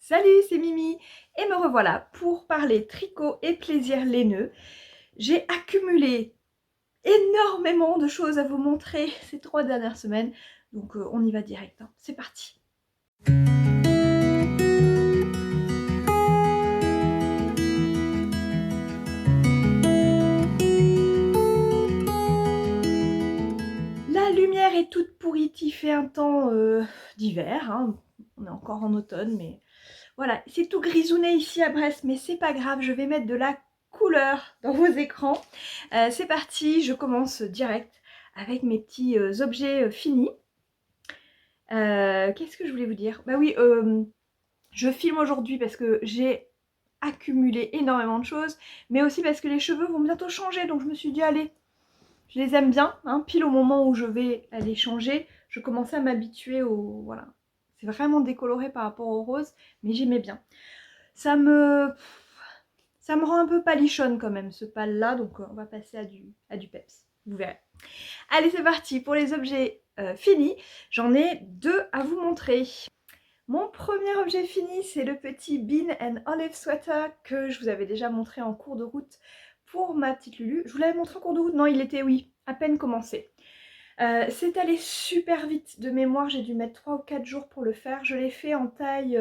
Salut, c'est Mimi et me revoilà pour parler tricot et plaisir laineux. J'ai accumulé énormément de choses à vous montrer ces 3 dernières semaines, donc on y va direct, hein. C'est parti. La lumière est toute pourrie, il fait un temps d'hiver, hein. On est encore en automne, mais voilà, c'est tout grisouné ici à Brest, mais c'est pas grave, je vais mettre de la couleur dans vos écrans. C'est parti, je commence direct avec mes petits objets finis. Qu'est-ce que je voulais vous dire? Bah oui, je filme aujourd'hui parce que j'ai accumulé énormément de choses, mais aussi parce que les cheveux vont bientôt changer, donc je me suis dit allez, je les aime bien, hein, pile au moment où je vais aller changer, je commençais à m'habituer au... voilà. C'est vraiment décoloré par rapport au rose, mais j'aimais bien. Ça me rend un peu palichonne quand même ce pâle là, donc on va passer à du peps, vous verrez. Allez, c'est parti pour les objets finis. J'en ai 2 à vous montrer. Mon premier objet fini, c'est le petit Bean and Olive Sweater que je vous avais déjà montré en cours de route pour ma petite Lulu. Je vous l'avais montré en cours de route? Non, il était, oui, à peine commencé. C'est allé super vite de mémoire, j'ai dû mettre 3 ou 4 jours pour le faire. Je l'ai fait en taille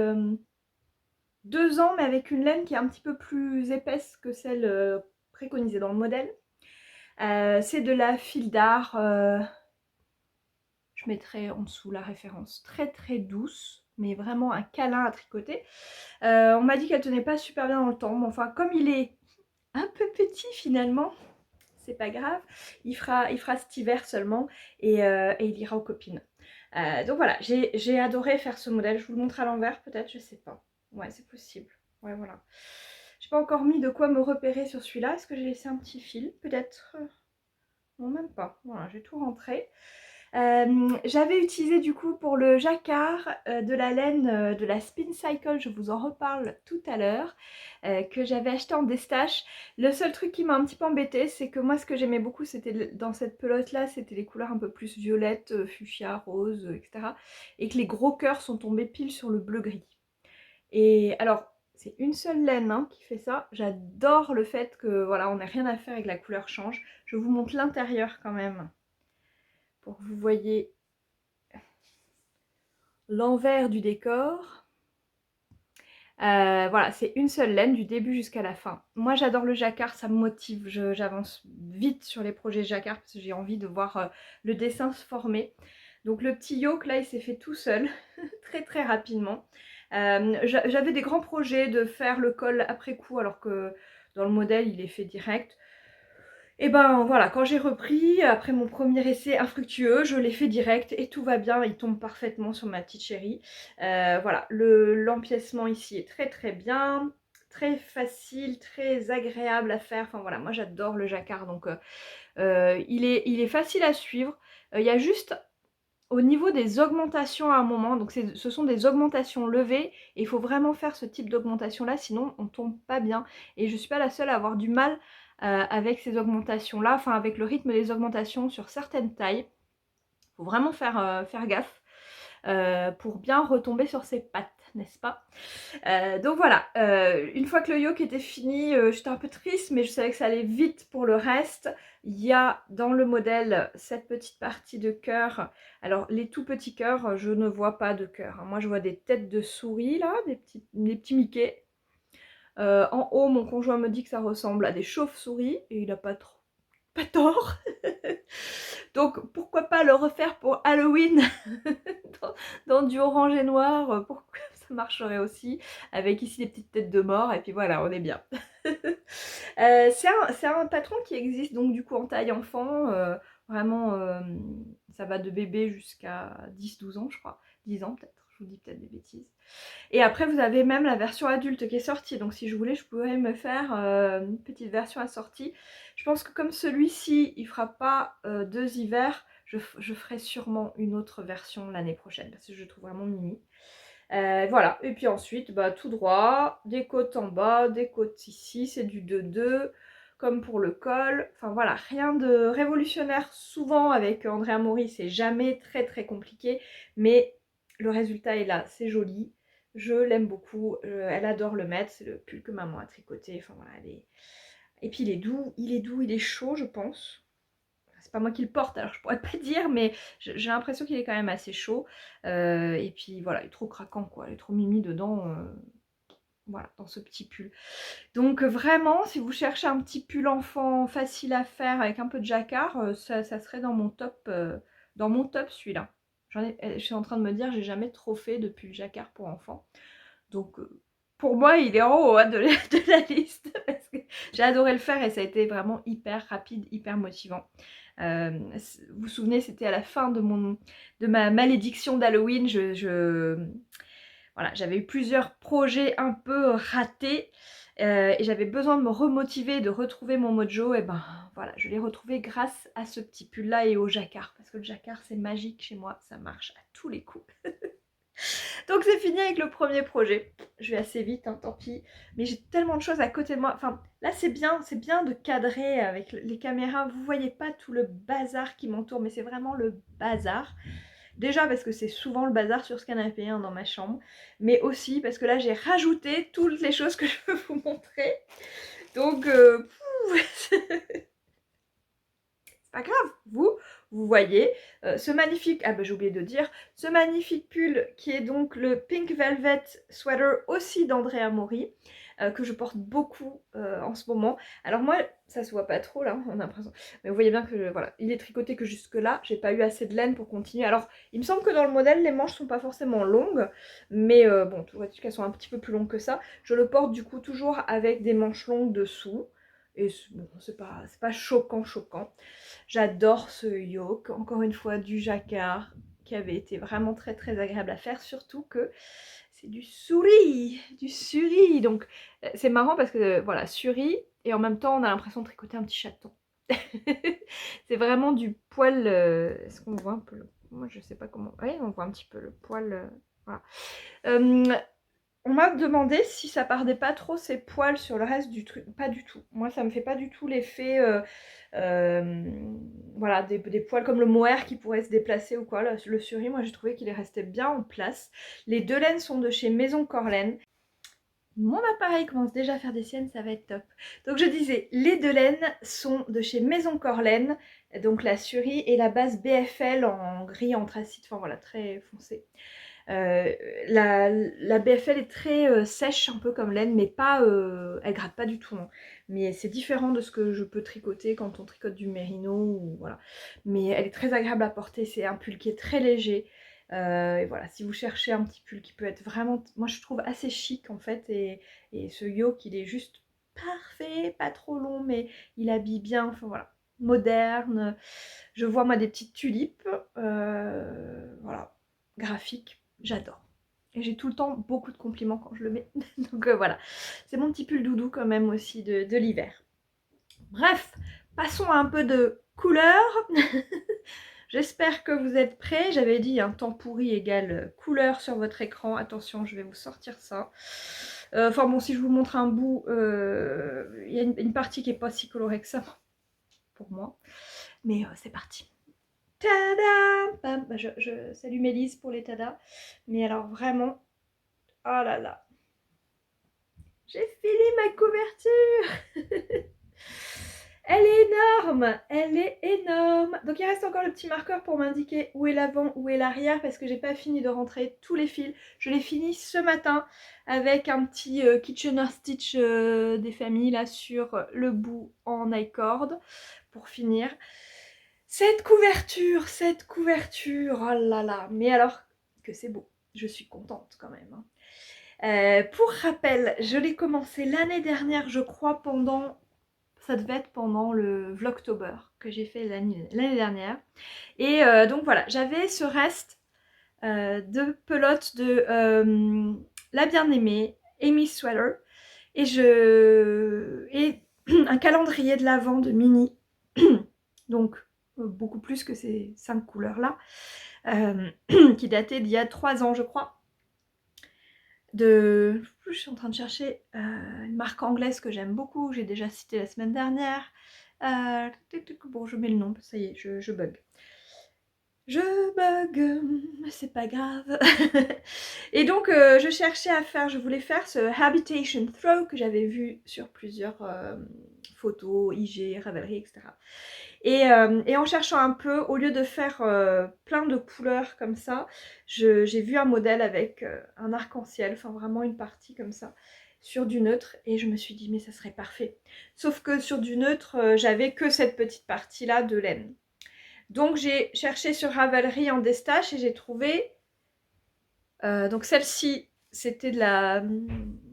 2 ans, mais avec une laine qui est un petit peu plus épaisse que celle préconisée dans le modèle. C'est de la fil d'art, je mettrai en dessous la référence, très très douce, mais vraiment un câlin à tricoter. On m'a dit qu'elle tenait pas super bien dans le temps, mais enfin comme il est un peu petit finalement, c'est pas grave, il fera cet hiver seulement et il ira aux copines. Donc voilà, j'ai adoré faire ce modèle, je vous le montre à l'envers peut-être, je sais pas. Ouais, c'est possible, ouais voilà. J'ai pas encore mis de quoi me repérer sur celui-là, est-ce que j'ai laissé un petit fil? Peut-être, non même pas, voilà, j'ai tout rentré. J'avais utilisé du coup pour le jacquard de la laine de la Spin Cycle, je vous en reparle tout à l'heure, que j'avais acheté en destache. Le seul truc qui m'a un petit peu embêté, c'est que moi ce que j'aimais beaucoup c'était dans cette pelote là, c'était les couleurs un peu plus violettes, fuchsia, rose, etc. Et que les gros cœurs sont tombés pile sur le bleu gris. Et alors, c'est une seule laine hein, qui fait ça. J'adore le fait que voilà, on n'a rien à faire et que la couleur change. Je vous montre l'intérieur quand même pour que vous voyez l'envers du décor. Voilà, c'est une seule laine du début jusqu'à la fin. Moi j'adore le jacquard, ça me motive, j'avance vite sur les projets jacquard parce que j'ai envie de voir le dessin se former. Donc le petit yoke là il s'est fait tout seul, très très rapidement. J'avais des grands projets de faire le col après coup alors que dans le modèle il est fait direct. Et ben voilà, quand j'ai repris, après mon premier essai infructueux, je l'ai fait direct et tout va bien, il tombe parfaitement sur ma petite chérie. Voilà, l'empiècement ici est très très bien, très facile, très agréable à faire. Enfin voilà, moi j'adore le jacquard, donc il est facile à suivre. Il y a juste au niveau des augmentations à un moment, donc ce sont des augmentations levées, et il faut vraiment faire ce type d'augmentation là, sinon on tombe pas bien. Et je suis pas la seule à avoir du mal avec ces augmentations là, enfin avec le rythme des augmentations sur certaines tailles. Il faut vraiment faire gaffe pour bien retomber sur ses pattes, n'est-ce pas? Donc voilà, une fois que le yoke était fini, j'étais un peu triste, mais je savais que ça allait vite pour le reste. Il y a dans le modèle cette petite partie de cœur. Alors les tout petits cœurs, je ne vois pas de cœur, hein. Moi je vois des têtes de souris là, des petits Mickey. En haut, mon conjoint me dit que ça ressemble à des chauves-souris, et il n'a pas tort. Donc pourquoi pas le refaire pour Halloween dans du orange et noir, pourquoi ça marcherait aussi, avec ici des petites têtes de mort, et puis voilà, on est bien. C'est un patron qui existe donc du coup en taille enfant, vraiment ça va de bébé jusqu'à 10-12 ans je crois, 10 ans peut-être, je vous dis peut-être des bêtises. Et après vous avez même la version adulte qui est sortie, donc si je voulais je pourrais me faire une petite version assortie. Je pense que comme celui-ci il fera pas 2 hivers, je ferai sûrement une autre version l'année prochaine parce que je le trouve vraiment mimi. Voilà, et puis ensuite bah, tout droit, des côtes en bas, des côtes ici, c'est du 2-2 comme pour le col. Enfin voilà, rien de révolutionnaire. Souvent avec Andrea Mori c'est jamais très très compliqué, mais le résultat est là, c'est joli. je l'aime beaucoup, elle adore le mettre, c'est le pull que maman a tricoté, enfin voilà, et puis il est doux, il est chaud je pense. C'est pas moi qui le porte alors je pourrais pas dire, mais j'ai l'impression qu'il est quand même assez chaud. Et puis voilà, il est trop craquant quoi, il est trop mimi dedans, voilà, dans ce petit pull. Donc vraiment, si vous cherchez un petit pull enfant facile à faire avec un peu de jacquard, ça serait dans mon top celui-là. Je suis en train de me dire, j'ai jamais trop fait de pull jacquard pour enfants. Donc pour moi, il est en haut hein, de la liste parce que j'ai adoré le faire et ça a été vraiment hyper rapide, hyper motivant. Vous vous souvenez, c'était à la fin de ma malédiction d'Halloween. Voilà, j'avais eu plusieurs projets un peu ratés et j'avais besoin de me remotiver, de retrouver mon mojo. Et ben voilà, je l'ai retrouvé grâce à ce petit pull là et au jacquard parce que le jacquard c'est magique chez moi, ça marche à tous les coups. Donc c'est fini avec le premier projet. Je vais assez vite, hein, tant pis. Mais j'ai tellement de choses à côté de moi. Enfin, là c'est bien de cadrer avec les caméras. Vous voyez pas tout le bazar qui m'entoure, mais c'est vraiment le bazar. Déjà parce que c'est souvent le bazar sur ce canapé hein, dans ma chambre. Mais aussi parce que là j'ai rajouté toutes les choses que je veux vous montrer. Donc, c'est pas grave, vous voyez ce magnifique, ah bah j'ai oublié de dire, ce magnifique pull qui est donc le Pink Velvet Sweater aussi d'Andrea Mori, que je porte beaucoup en ce moment. Alors moi, ça se voit pas trop là, on a l'impression, mais vous voyez bien que voilà, il est tricoté que jusque là, j'ai pas eu assez de laine pour continuer. Alors il me semble que dans le modèle, les manches sont pas forcément longues, mais bon, tu vois qu'elles sont un petit peu plus longues que ça. Je le porte du coup toujours avec des manches longues dessous. Et bon, c'est pas choquant. J'adore ce yoke, encore une fois du jacquard, qui avait été vraiment très très agréable à faire, surtout que c'est du suri. Donc c'est marrant parce que voilà, suri, et en même temps on a l'impression de tricoter un petit chaton. C'est vraiment du poil, est-ce qu'on voit un peu moi je sais pas comment, oui on voit un petit peu le poil, voilà. On m'a demandé si ça perdait pas trop ses poils sur le reste du truc. Pas du tout. Moi, ça me fait pas du tout l'effet, voilà, des poils comme le mohair qui pourrait se déplacer ou quoi. Le suri, moi, j'ai trouvé qu'il est resté bien en place. Les deux laines sont de chez Maison Corlaine. Mon appareil commence déjà à faire des siennes, ça va être top. Donc je disais, les deux laines sont de chez Maison Corlaine, donc la suri et la base BFL en gris anthracite, enfin voilà, très foncé. La BFL est très sèche, un peu comme laine, mais pas, elle gratte pas du tout. Hein. Mais c'est différent de ce que je peux tricoter quand on tricote du mérino. Ou, voilà. Mais elle est très agréable à porter, c'est un pull qui est très léger. Et voilà, si vous cherchez un petit pull qui peut être vraiment, moi je trouve assez chic en fait, et ce yoke il est juste parfait, pas trop long, mais il habille bien, enfin voilà, moderne. Je vois moi des petites tulipes, voilà, graphiques, j'adore. Et j'ai tout le temps beaucoup de compliments quand je le mets. Donc voilà, c'est mon petit pull doudou quand même aussi de l'hiver. Bref, passons à un peu de couleur. J'espère que vous êtes prêts. J'avais dit un temps pourri égale couleur sur votre écran. Attention, je vais vous sortir ça. Enfin bon, si je vous montre un bout, il y a une partie qui n'est pas si colorée que ça pour moi. Mais c'est parti. Tada! Bam. Bah, je salue Mélise pour les tadas. Mais alors vraiment, oh là là. J'ai fini ma couverture. Elle est énorme, elle est énorme. Donc il reste encore le petit marqueur pour m'indiquer où est l'avant, où est l'arrière, parce que j'ai pas fini de rentrer tous les fils. Je l'ai fini ce matin avec un petit Kitchener Stitch des familles là sur le bout en I-cord pour finir. Cette couverture, oh là là. Mais alors que c'est beau, je suis contente quand même. Hein. Pour rappel, je l'ai commencé l'année dernière, je crois, ça devait être pendant le Vlogtober que j'ai fait l'année dernière. Et donc voilà, j'avais ce reste de pelote de La Bien-Aimée, Amy Sweater, et un calendrier de l'Avent de Mini, donc beaucoup plus que ces 5 couleurs-là, qui datait d'il y a 3 ans, je crois. Je suis en train de chercher une marque anglaise que j'aime beaucoup, j'ai déjà cité la semaine dernière. Bon, je mets le nom, ça y est, je bug. Je bug, c'est pas grave. Et donc je cherchais à faire, je voulais faire ce Habitation Throw que j'avais vu sur plusieurs photos, IG, Ravelry, etc. Et en cherchant un peu, au lieu de faire plein de couleurs comme ça, j'ai vu un modèle avec un arc-en-ciel, enfin vraiment une partie comme ça, sur du neutre, et je me suis dit mais ça serait parfait. Sauf que sur du neutre, j'avais que cette petite partie-là de laine. Donc j'ai cherché sur Ravelry en destache et j'ai trouvé, donc celle-ci c'était de la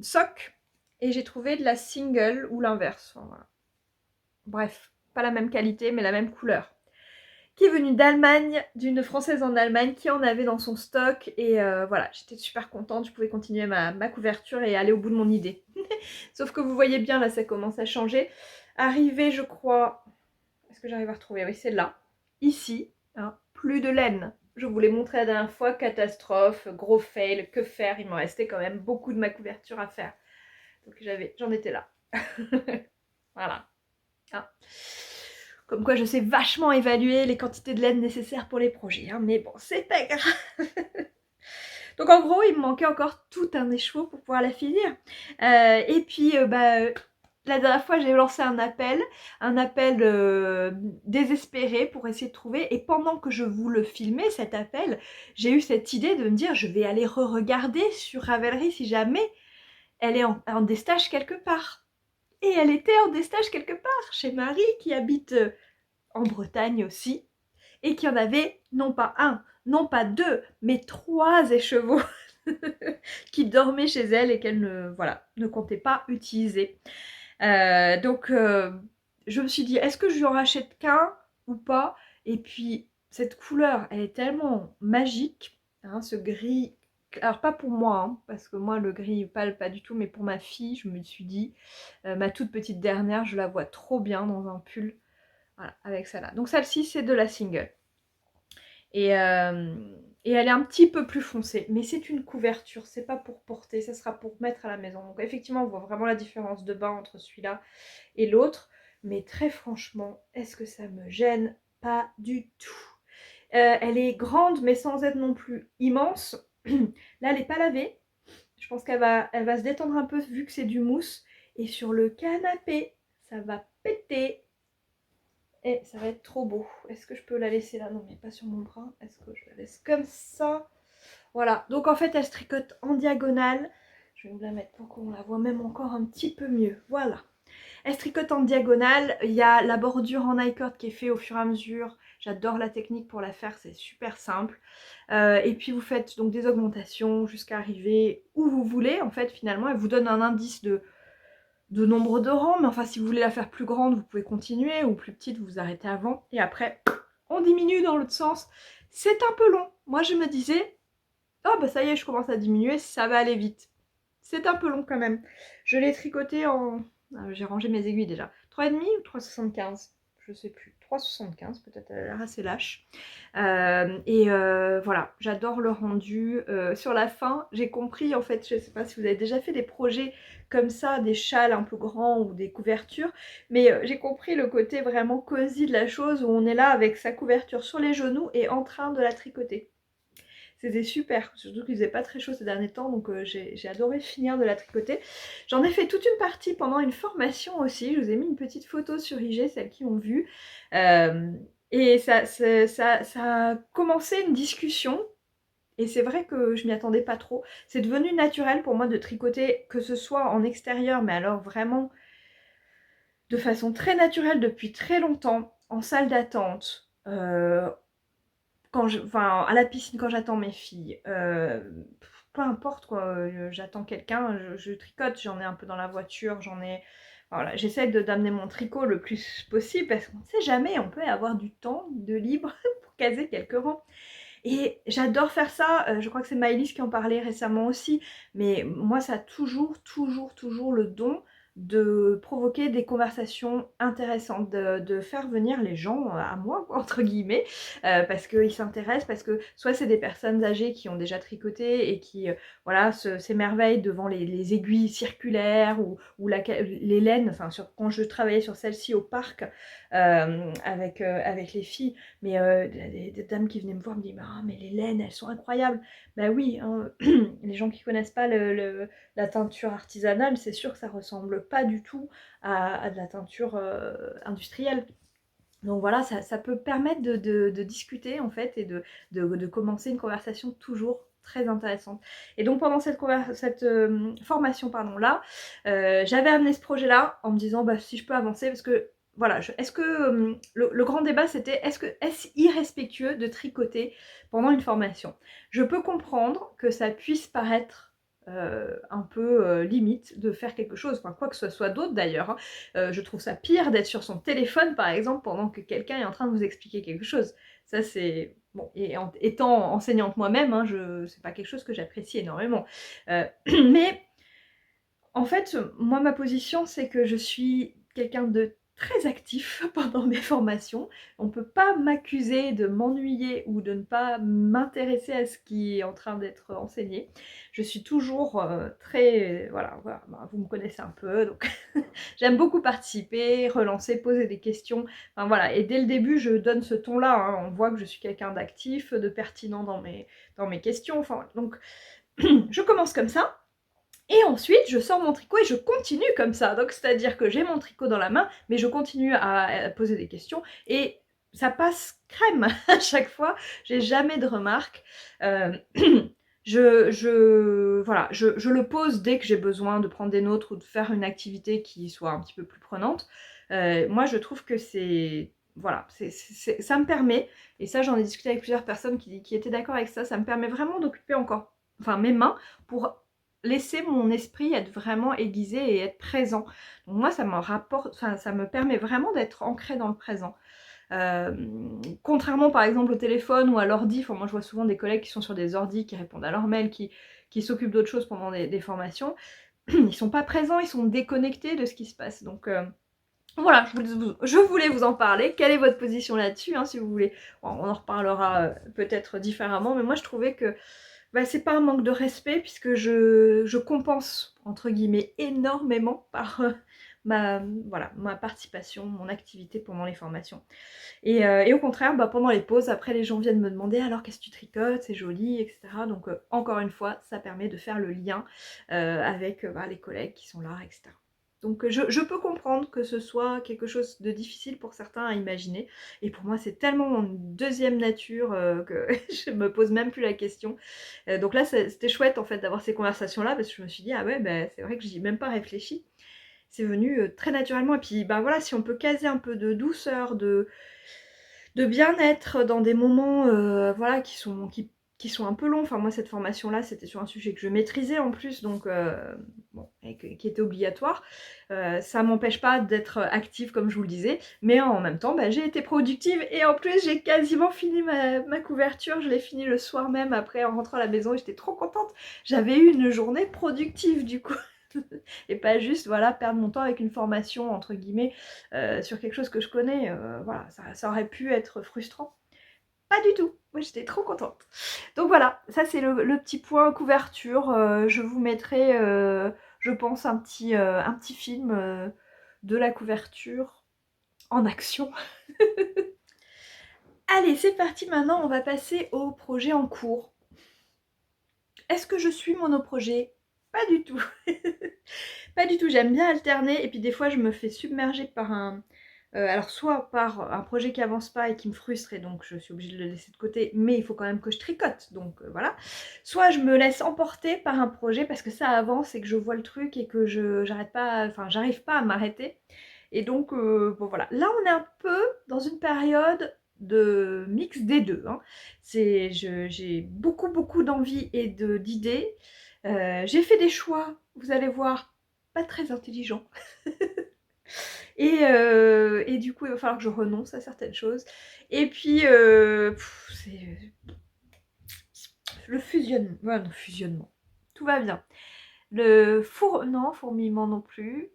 sock, et j'ai trouvé de la single ou l'inverse, enfin, voilà. Bref, pas la même qualité mais la même couleur, qui est venue d'Allemagne, d'une française en Allemagne qui en avait dans son stock, et voilà, j'étais super contente, je pouvais continuer ma couverture et aller au bout de mon idée. Sauf que vous voyez bien là ça commence à changer. Arrivé je crois, est-ce que j'arrive à retrouver, oui c'est là, ici, hein, plus de laine. Je vous l'ai montré la dernière fois, catastrophe, gros fail, que faire, il m'en restait quand même beaucoup de ma couverture à faire. Donc j'en étais là. Voilà. Hein. Comme quoi je sais vachement évaluer les quantités de laine nécessaires pour les projets, hein, mais bon, c'est pas grave. Donc en gros, il me manquait encore tout un écheveau pour pouvoir la finir. Et puis, la dernière fois, j'ai lancé un appel désespéré pour essayer de trouver. Et pendant que je vous le filmais, cet appel, j'ai eu cette idée de me dire, je vais aller re-regarder sur Ravelry si jamais elle est en destage quelque part. Et elle était en destage quelque part, chez Marie, qui habite en Bretagne aussi, et qui en avait non pas un, non pas deux, mais 3 écheveaux qui dormaient chez elle et qu'elle ne comptait pas utiliser. Donc je me suis dit, est-ce que je lui en rachète qu'un ou pas? Et puis cette couleur, elle est tellement magique, hein, ce gris. Alors pas pour moi, hein, parce que moi le gris pâle pas du tout, mais pour ma fille, je me suis dit, ma toute petite dernière, je la vois trop bien dans un pull, voilà, avec celle-là. Donc celle-ci c'est de la single. Et elle est un petit peu plus foncée, mais c'est une couverture, c'est pas pour porter, ça sera pour mettre à la maison. Donc effectivement on voit vraiment la différence de bain entre celui-là et l'autre, mais très franchement, est-ce que ça me gêne? Pas du tout. Elle est grande mais sans être non plus immense. Là elle n'est pas lavée, je pense elle va se détendre un peu vu que c'est du mousse, et sur le canapé ça va péter. Et ça va être trop beau. Est-ce que je peux la laisser là? Non mais pas sur mon bras. Est-ce que je la laisse comme ça? Voilà. Donc en fait elle se tricote en diagonale. Je vais vous la mettre pour qu'on la voit même encore un petit peu mieux. Voilà. Elle se tricote en diagonale. Il y a la bordure en I-cord qui est fait au fur et à mesure. J'adore la technique pour la faire. C'est super simple. Et puis vous faites donc des augmentations jusqu'à arriver où vous voulez. En fait finalement elle vous donne un indice de nombre de rangs, mais enfin si vous voulez la faire plus grande vous pouvez continuer, ou plus petite vous vous arrêtez avant, et après on diminue dans l'autre sens. C'est un peu long, moi je me disais, oh bah ça y est je commence à diminuer, ça va aller vite. C'est un peu long quand même. Je l'ai tricoté en... j'ai rangé mes aiguilles déjà. 3,5 ou 3,75, je sais plus. 3,75 peut-être, elle a l'air assez lâche. Voilà, j'adore le rendu. Sur la fin, j'ai compris en fait, je sais pas si vous avez déjà fait des projets comme ça, des châles un peu grands ou des couvertures, mais j'ai compris le côté vraiment cosy de la chose, où on est là avec sa couverture sur les genoux et en train de la tricoter. C'était super, surtout qu'il faisait pas très chaud ces derniers temps, donc j'ai adoré finir de la tricoter. J'en ai fait toute une partie pendant une formation aussi, je vous ai mis une petite photo sur IG, celles qui ont vu. Et ça a commencé une discussion, et c'est vrai que je m'y attendais pas trop. C'est devenu naturel pour moi de tricoter, que ce soit en extérieur, mais alors vraiment de façon très naturelle depuis très longtemps, en salle d'attente, à la piscine quand j'attends mes filles, peu importe quoi, j'attends quelqu'un, je tricote, j'en ai un peu dans la voiture, voilà, j'essaie d'amener mon tricot le plus possible, parce qu'on ne sait jamais, on peut avoir du temps de libre pour caser quelques rangs. Et j'adore faire ça, je crois que c'est Maëlys qui en parlait récemment aussi, mais moi ça a toujours le don de provoquer des conversations intéressantes, de faire venir les gens à moi, entre guillemets, parce qu'ils s'intéressent, parce que soit c'est des personnes âgées qui ont déjà tricoté et qui voilà, s'émerveillent devant les aiguilles circulaires ou les laines, enfin quand je travaillais sur celle-ci au parc avec les filles, mais des dames qui venaient me voir me disaient ah, mais les laines elles sont incroyables. Ben oui, hein, les gens qui connaissent pas la teinture artisanale, c'est sûr que ça ressemble pas du tout à de la teinture industrielle. Donc voilà, ça peut permettre de discuter en fait et de commencer une conversation toujours très intéressante. Et donc pendant cette formation pardon, là, j'avais amené ce projet là en me disant bah, si je peux avancer parce que voilà, est-ce que le grand débat c'était est-ce irrespectueux de tricoter pendant une formation? Je peux comprendre que ça puisse paraître un peu limite de faire quelque chose, enfin quoi que ce soit d'autre d'ailleurs, hein. Je trouve ça pire d'être sur son téléphone par exemple pendant que quelqu'un est en train de vous expliquer quelque chose. Ça c'est... Bon, et étant enseignante moi-même, hein, c'est pas quelque chose que j'apprécie énormément. Mais en fait, moi ma position c'est que je suis quelqu'un de très actif pendant mes formations. On peut pas m'accuser de m'ennuyer ou de ne pas m'intéresser à ce qui est en train d'être enseigné. Je suis toujours très... Voilà, bah, vous me connaissez un peu, donc j'aime beaucoup participer, relancer, poser des questions. Enfin voilà, et dès le début, je donne ce ton-là, hein. On voit que je suis quelqu'un d'actif, de pertinent dans mes questions. Enfin, donc je commence comme ça. Et ensuite, je sors mon tricot et je continue comme ça. Donc, c'est-à-dire que j'ai mon tricot dans la main, mais je continue à poser des questions. Et ça passe crème à chaque fois. J'ai jamais de remarques. Voilà, je le pose dès que j'ai besoin de prendre des notes ou de faire une activité qui soit un petit peu plus prenante. Moi, je trouve que c'est... Voilà, ça me permet, et ça j'en ai discuté avec plusieurs personnes qui étaient d'accord avec ça me permet vraiment d'occuper encore, enfin mes mains, pour laisser mon esprit être vraiment aiguisé et être présent. Donc moi, ça me rapporte, enfin, ça me permet vraiment d'être ancrée dans le présent. Contrairement par exemple au téléphone ou à l'ordi, enfin, moi je vois souvent des collègues qui sont sur des ordis, qui répondent à leurs mails, qui s'occupent d'autres choses pendant des formations. Ils sont pas présents, ils sont déconnectés de ce qui se passe. Donc voilà, je voulais vous en parler. Quelle est votre position là-dessus, hein, si vous voulez. Bon, on en reparlera peut-être différemment, mais moi je trouvais que bah, c'est pas un manque de respect puisque je compense entre guillemets énormément par voilà, ma participation, mon activité pendant les formations. Et au contraire, bah, pendant les pauses, après les gens viennent me demander alors qu'est-ce que tu tricotes, c'est joli, etc. Donc encore une fois, ça permet de faire le lien avec bah, les collègues qui sont là, etc. Donc je peux comprendre que ce soit quelque chose de difficile pour certains à imaginer. Et pour moi, c'est tellement mon deuxième nature que je me pose même plus la question. Donc là, c'était chouette en fait d'avoir ces conversations-là parce que je me suis dit, ah ouais, bah, c'est vrai que j'y ai même pas réfléchi. C'est venu très naturellement. Et puis, bah voilà, si on peut caser un peu de douceur, de bien-être dans des moments voilà, qui sont un peu longs. Enfin moi cette formation là c'était sur un sujet que je maîtrisais en plus, donc bon, et qui était obligatoire. Ça m'empêche pas d'être active comme je vous le disais, mais en même temps bah, j'ai été productive et en plus j'ai quasiment fini ma couverture. Je l'ai fini le soir même après en rentrant à la maison et j'étais trop contente. J'avais eu une journée productive du coup. Et pas juste voilà, perdre mon temps avec une formation entre guillemets sur quelque chose que je connais. Voilà, ça aurait pu être frustrant. Pas du tout, moi j'étais trop contente. Donc voilà, ça c'est le petit point couverture. Je vous mettrai, je pense, un petit film de la couverture en action. Allez, c'est parti, maintenant on va passer au projet en cours. Est-ce que je suis monoprojet? Pas du tout. Pas du tout, j'aime bien alterner et puis des fois je me fais submerger par alors soit par un projet qui avance pas et qui me frustre et donc je suis obligée de le laisser de côté, mais il faut quand même que je tricote, donc voilà. Soit je me laisse emporter par un projet parce que ça avance et que je vois le truc et que j'arrête pas, enfin j'arrive pas à m'arrêter. Et donc bon voilà, là on est un peu dans une période de mix des deux, hein. J'ai beaucoup d'envie et d'idées. J'ai fait des choix, vous allez voir, pas très intelligents. Et du coup, il va falloir que je renonce à certaines choses. Et puis, c'est le fusionnement. Ouais, non, fusionnement. Tout va bien. Non, fourmillement non plus.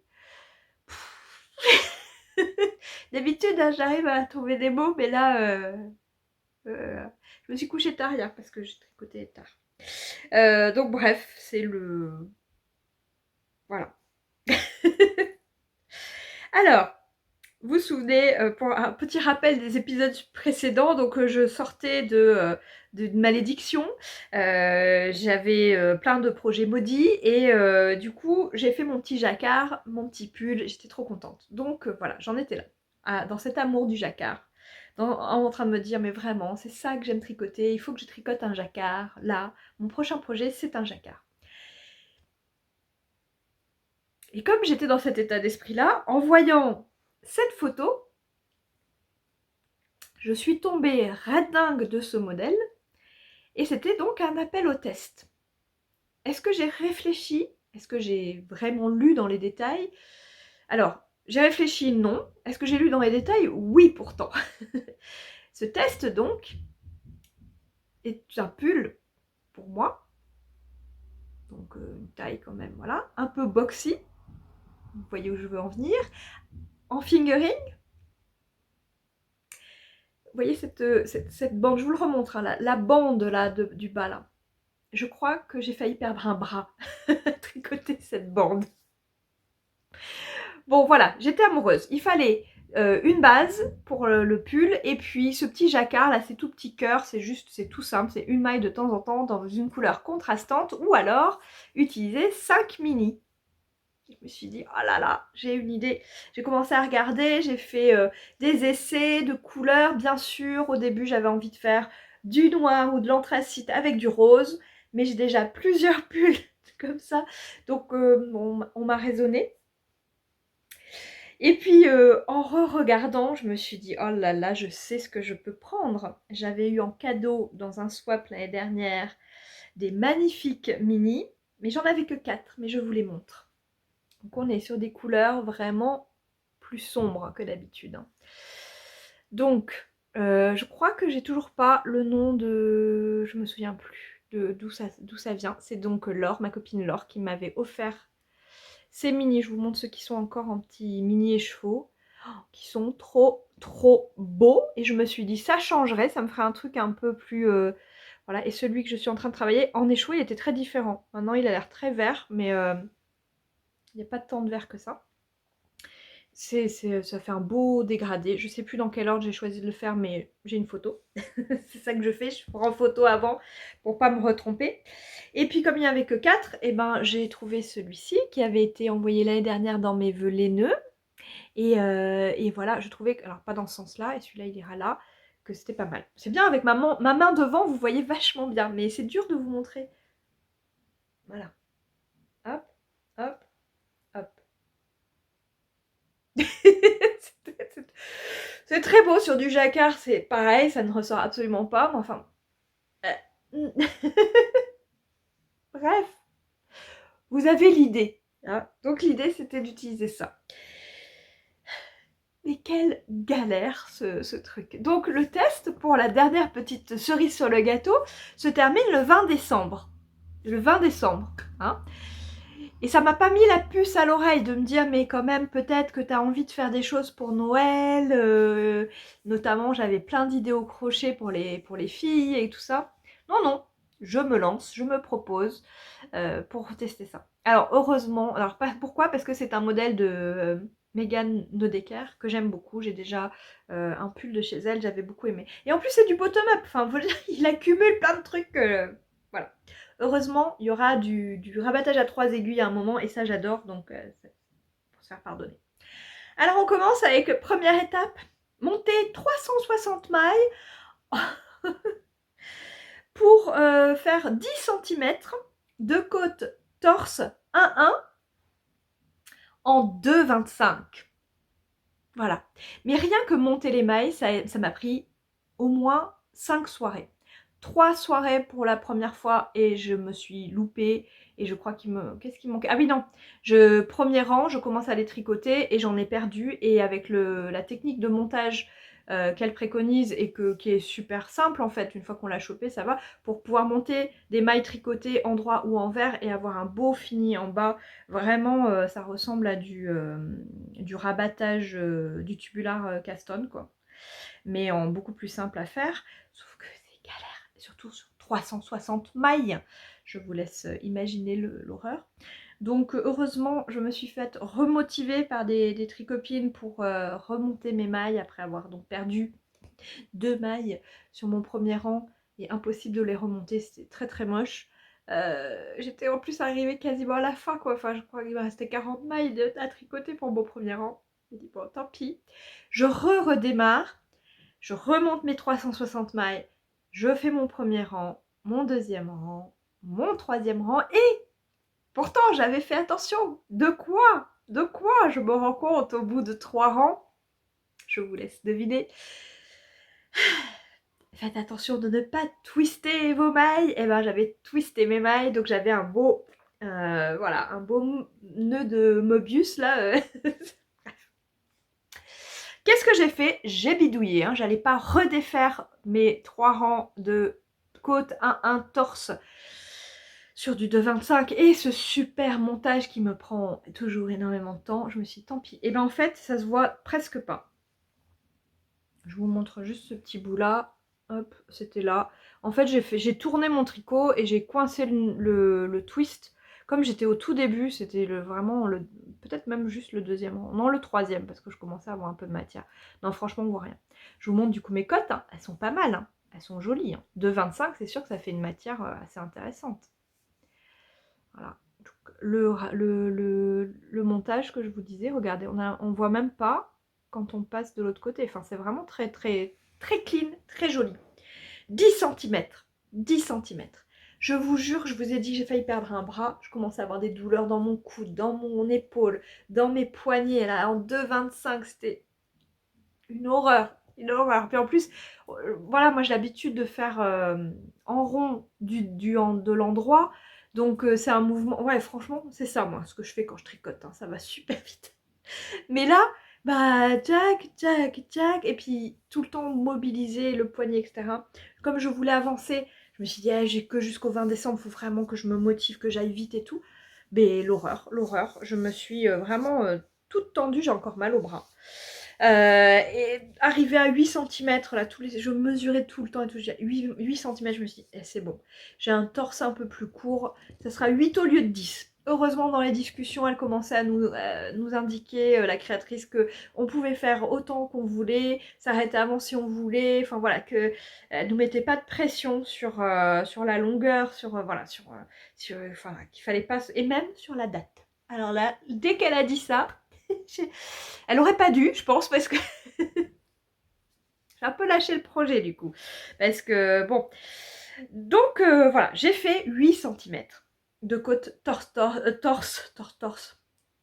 D'habitude, hein, j'arrive à trouver des mots, mais là, je me suis couchée tard hier parce que j'ai tricoté tard. Donc bref, c'est le... Voilà. Alors, vous vous souvenez, pour un petit rappel des épisodes précédents, donc je sortais d'une malédiction, j'avais plein de projets maudits et du coup j'ai fait mon petit jacquard, mon petit pull, j'étais trop contente. Donc voilà, j'en étais là, dans cet amour du jacquard, en train de me dire mais vraiment c'est ça que j'aime tricoter, il faut que je tricote un jacquard, là, mon prochain projet c'est un jacquard. Et comme j'étais dans cet état d'esprit-là, en voyant cette photo, je suis tombée radingue de ce modèle et c'était donc un appel au test. Est-ce que j'ai réfléchi? Est-ce que j'ai vraiment lu dans les détails? Alors, j'ai réfléchi, non. Est-ce que j'ai lu dans les détails? Oui, pourtant. Ce test, donc, est un pull pour moi. Donc, une taille quand même, voilà. Un peu boxy. Vous voyez où je veux en venir. En fingering. Vous voyez cette bande, je vous le remontre, hein, la bande là, du bas là. Je crois que j'ai failli perdre un bras à tricoter cette bande. Bon voilà, j'étais amoureuse. Il fallait une base pour le pull et puis ce petit jacquard là, ces tout petits cœurs, c'est tout simple, c'est une maille de temps en temps dans une couleur contrastante ou alors utiliser 5 mini. Je me suis dit, oh là là, j'ai une idée. J'ai commencé à regarder, j'ai fait des essais de couleurs. Bien sûr, au début, j'avais envie de faire du noir ou de l'anthracite avec du rose. Mais j'ai déjà plusieurs pulls comme ça. Donc, on m'a raisonné. Et puis, en re-regardant, je me suis dit, oh là là, je sais ce que je peux prendre. J'avais eu en cadeau dans un swap l'année dernière des magnifiques mini. Mais j'en avais que 4, mais je vous les montre. Donc on est sur des couleurs vraiment plus sombres que d'habitude. Donc, je crois que j'ai toujours pas le nom de... Je me souviens plus d'où ça vient. C'est donc Laure, ma copine Laure, qui m'avait offert ces mini. Je vous montre ceux qui sont encore en petits mini écheveaux, qui sont trop beaux. Et je me suis dit, ça changerait, ça me ferait un truc un peu plus... voilà. Et celui que je suis en train de travailler en écheveau, il était très différent. Maintenant, il a l'air très vert, mais... il n'y a pas tant de vert que ça. Ça fait un beau dégradé. Je ne sais plus dans quel ordre j'ai choisi de le faire, mais j'ai une photo. C'est ça que je fais. Je prends photo avant pour pas me retromper. Et puis comme il n'y avait que 4, eh ben, j'ai trouvé celui-ci qui avait été envoyé l'année dernière dans mes vœux laineux. Et voilà, je trouvais, alors pas dans ce sens-là, et celui-là il ira là, que c'était pas mal. C'est bien avec ma main devant, vous voyez vachement bien, mais c'est dur de vous montrer. Voilà. Hop, hop, hop. C'est très beau sur du jacquard, c'est pareil, ça ne ressort absolument pas, mais enfin... Bref, vous avez l'idée. Hein. Donc l'idée, c'était d'utiliser ça. Mais quelle galère ce truc. Donc le test pour la dernière petite cerise sur le gâteau se termine le 20 décembre. Le 20 décembre. Hein. Et ça m'a pas mis la puce à l'oreille de me dire mais quand même peut-être que tu as envie de faire des choses pour Noël. Notamment j'avais plein d'idées au crochet pour les filles et tout ça. Non, non, je me lance, je me propose pour tester ça. Alors heureusement, alors pourquoi? Parce que c'est un modèle de Megan Nodecker que j'aime beaucoup. J'ai déjà un pull de chez elle, j'avais beaucoup aimé. Et en plus c'est du bottom-up, enfin faut dire, il accumule plein de trucs. Voilà. Heureusement, il y aura du rabattage à 3 aiguilles à un moment et ça j'adore, donc pour se faire pardonner. Alors on commence avec première étape, monter 360 mailles pour faire 10 cm de côte torse 1-1 en 2,25. Voilà. Mais rien que monter les mailles, ça m'a pris au moins 5 soirées. 3 soirées pour la première fois et je me suis loupée et je crois qu'il me... Qu'est-ce qui manquait? Ah oui non, premier rang, je commence à les tricoter et j'en ai perdu et avec la technique de montage qu'elle préconise et qui est super simple en fait, une fois qu'on l'a chopé ça va, pour pouvoir monter des mailles tricotées endroit ou envers et avoir un beau fini en bas. Vraiment ça ressemble à du rabattage du tubular Caston quoi, mais en beaucoup plus simple à faire, sauf que c'est galère, surtout sur 360 mailles, je vous laisse imaginer l'horreur. Donc heureusement je me suis faite remotiver par des tricopines pour remonter mes mailles après avoir donc perdu 2 mailles sur mon premier rang et impossible de les remonter, c'était très très moche. J'étais en plus arrivée quasiment à la fin quoi, enfin je crois qu'il me restait 40 mailles à tricoter pour mon premier rang. J'ai dit bon tant pis, je redémarre, je remonte mes 360 mailles, je fais mon premier rang, mon deuxième rang, mon troisième rang et pourtant j'avais fait attention. De quoi? De quoi je me rends compte au bout de 3 rangs? Je vous laisse deviner. Faites attention de ne pas twister vos mailles. Et ben j'avais twisté mes mailles, donc j'avais un beau, voilà, un beau nœud de Mobius là. Qu'est-ce que j'ai fait? J'ai bidouillé, hein. J'allais pas redéfaire mes 3 rangs de côte 1 torse sur du 2,25 et ce super montage qui me prend toujours énormément de temps. Je me suis dit tant pis. Et ben en fait ça se voit presque pas. Je vous montre juste ce petit bout là. Hop, c'était là. En fait, j'ai tourné mon tricot et j'ai coincé le twist. Comme j'étais au tout début, c'était vraiment peut-être même juste le deuxième rang. Non, le troisième, parce que je commençais à avoir un peu de matière. Non, franchement, on voit rien. Je vous montre du coup mes cotes. Hein. Elles sont pas mal. Hein. Elles sont jolies. Hein. De 25, c'est sûr que ça fait une matière assez intéressante. Voilà. Donc, le montage que je vous disais, regardez, on voit même pas quand on passe de l'autre côté. Enfin, c'est vraiment très, très, très clean, très joli. 10 cm. 10 cm. Je vous jure, je vous ai dit que j'ai failli perdre un bras. Je commençais à avoir des douleurs dans mon coude, dans mon épaule, dans mes poignets. Là, en 2,25, c'était une horreur. Une horreur. Puis en plus, voilà, moi j'ai l'habitude de faire en rond de l'endroit. Donc c'est un mouvement. Ouais, franchement, c'est ça, moi, ce que je fais quand je tricote. Hein, ça va super vite. Mais là, bah, tchac, tchac, tchac, et puis tout le temps mobiliser le poignet, etc. Comme je voulais avancer, je me suis dit, eh, j'ai que jusqu'au 20 décembre, il faut vraiment que je me motive, que j'aille vite et tout. Mais l'horreur, l'horreur. Je me suis vraiment toute tendue, j'ai encore mal au bras. Et arrivé à 8 cm, là, je mesurais tout le temps et tout, 8 cm, je me suis dit, eh, c'est bon. J'ai un torse un peu plus court, ça sera 8 au lieu de 10. Heureusement, dans les discussions, elle commençait à nous indiquer, la créatrice, qu'on pouvait faire autant qu'on voulait, s'arrêter avant si on voulait, enfin voilà, qu'elle ne nous mettait pas de pression sur la longueur, voilà, enfin, qu'il fallait pas, et même sur la date. Alors là, dès qu'elle a dit ça, elle aurait pas dû, je pense, parce que j'ai un peu lâché le projet du coup. Parce que, bon. Donc, voilà, j'ai fait 8 cm de côte torse.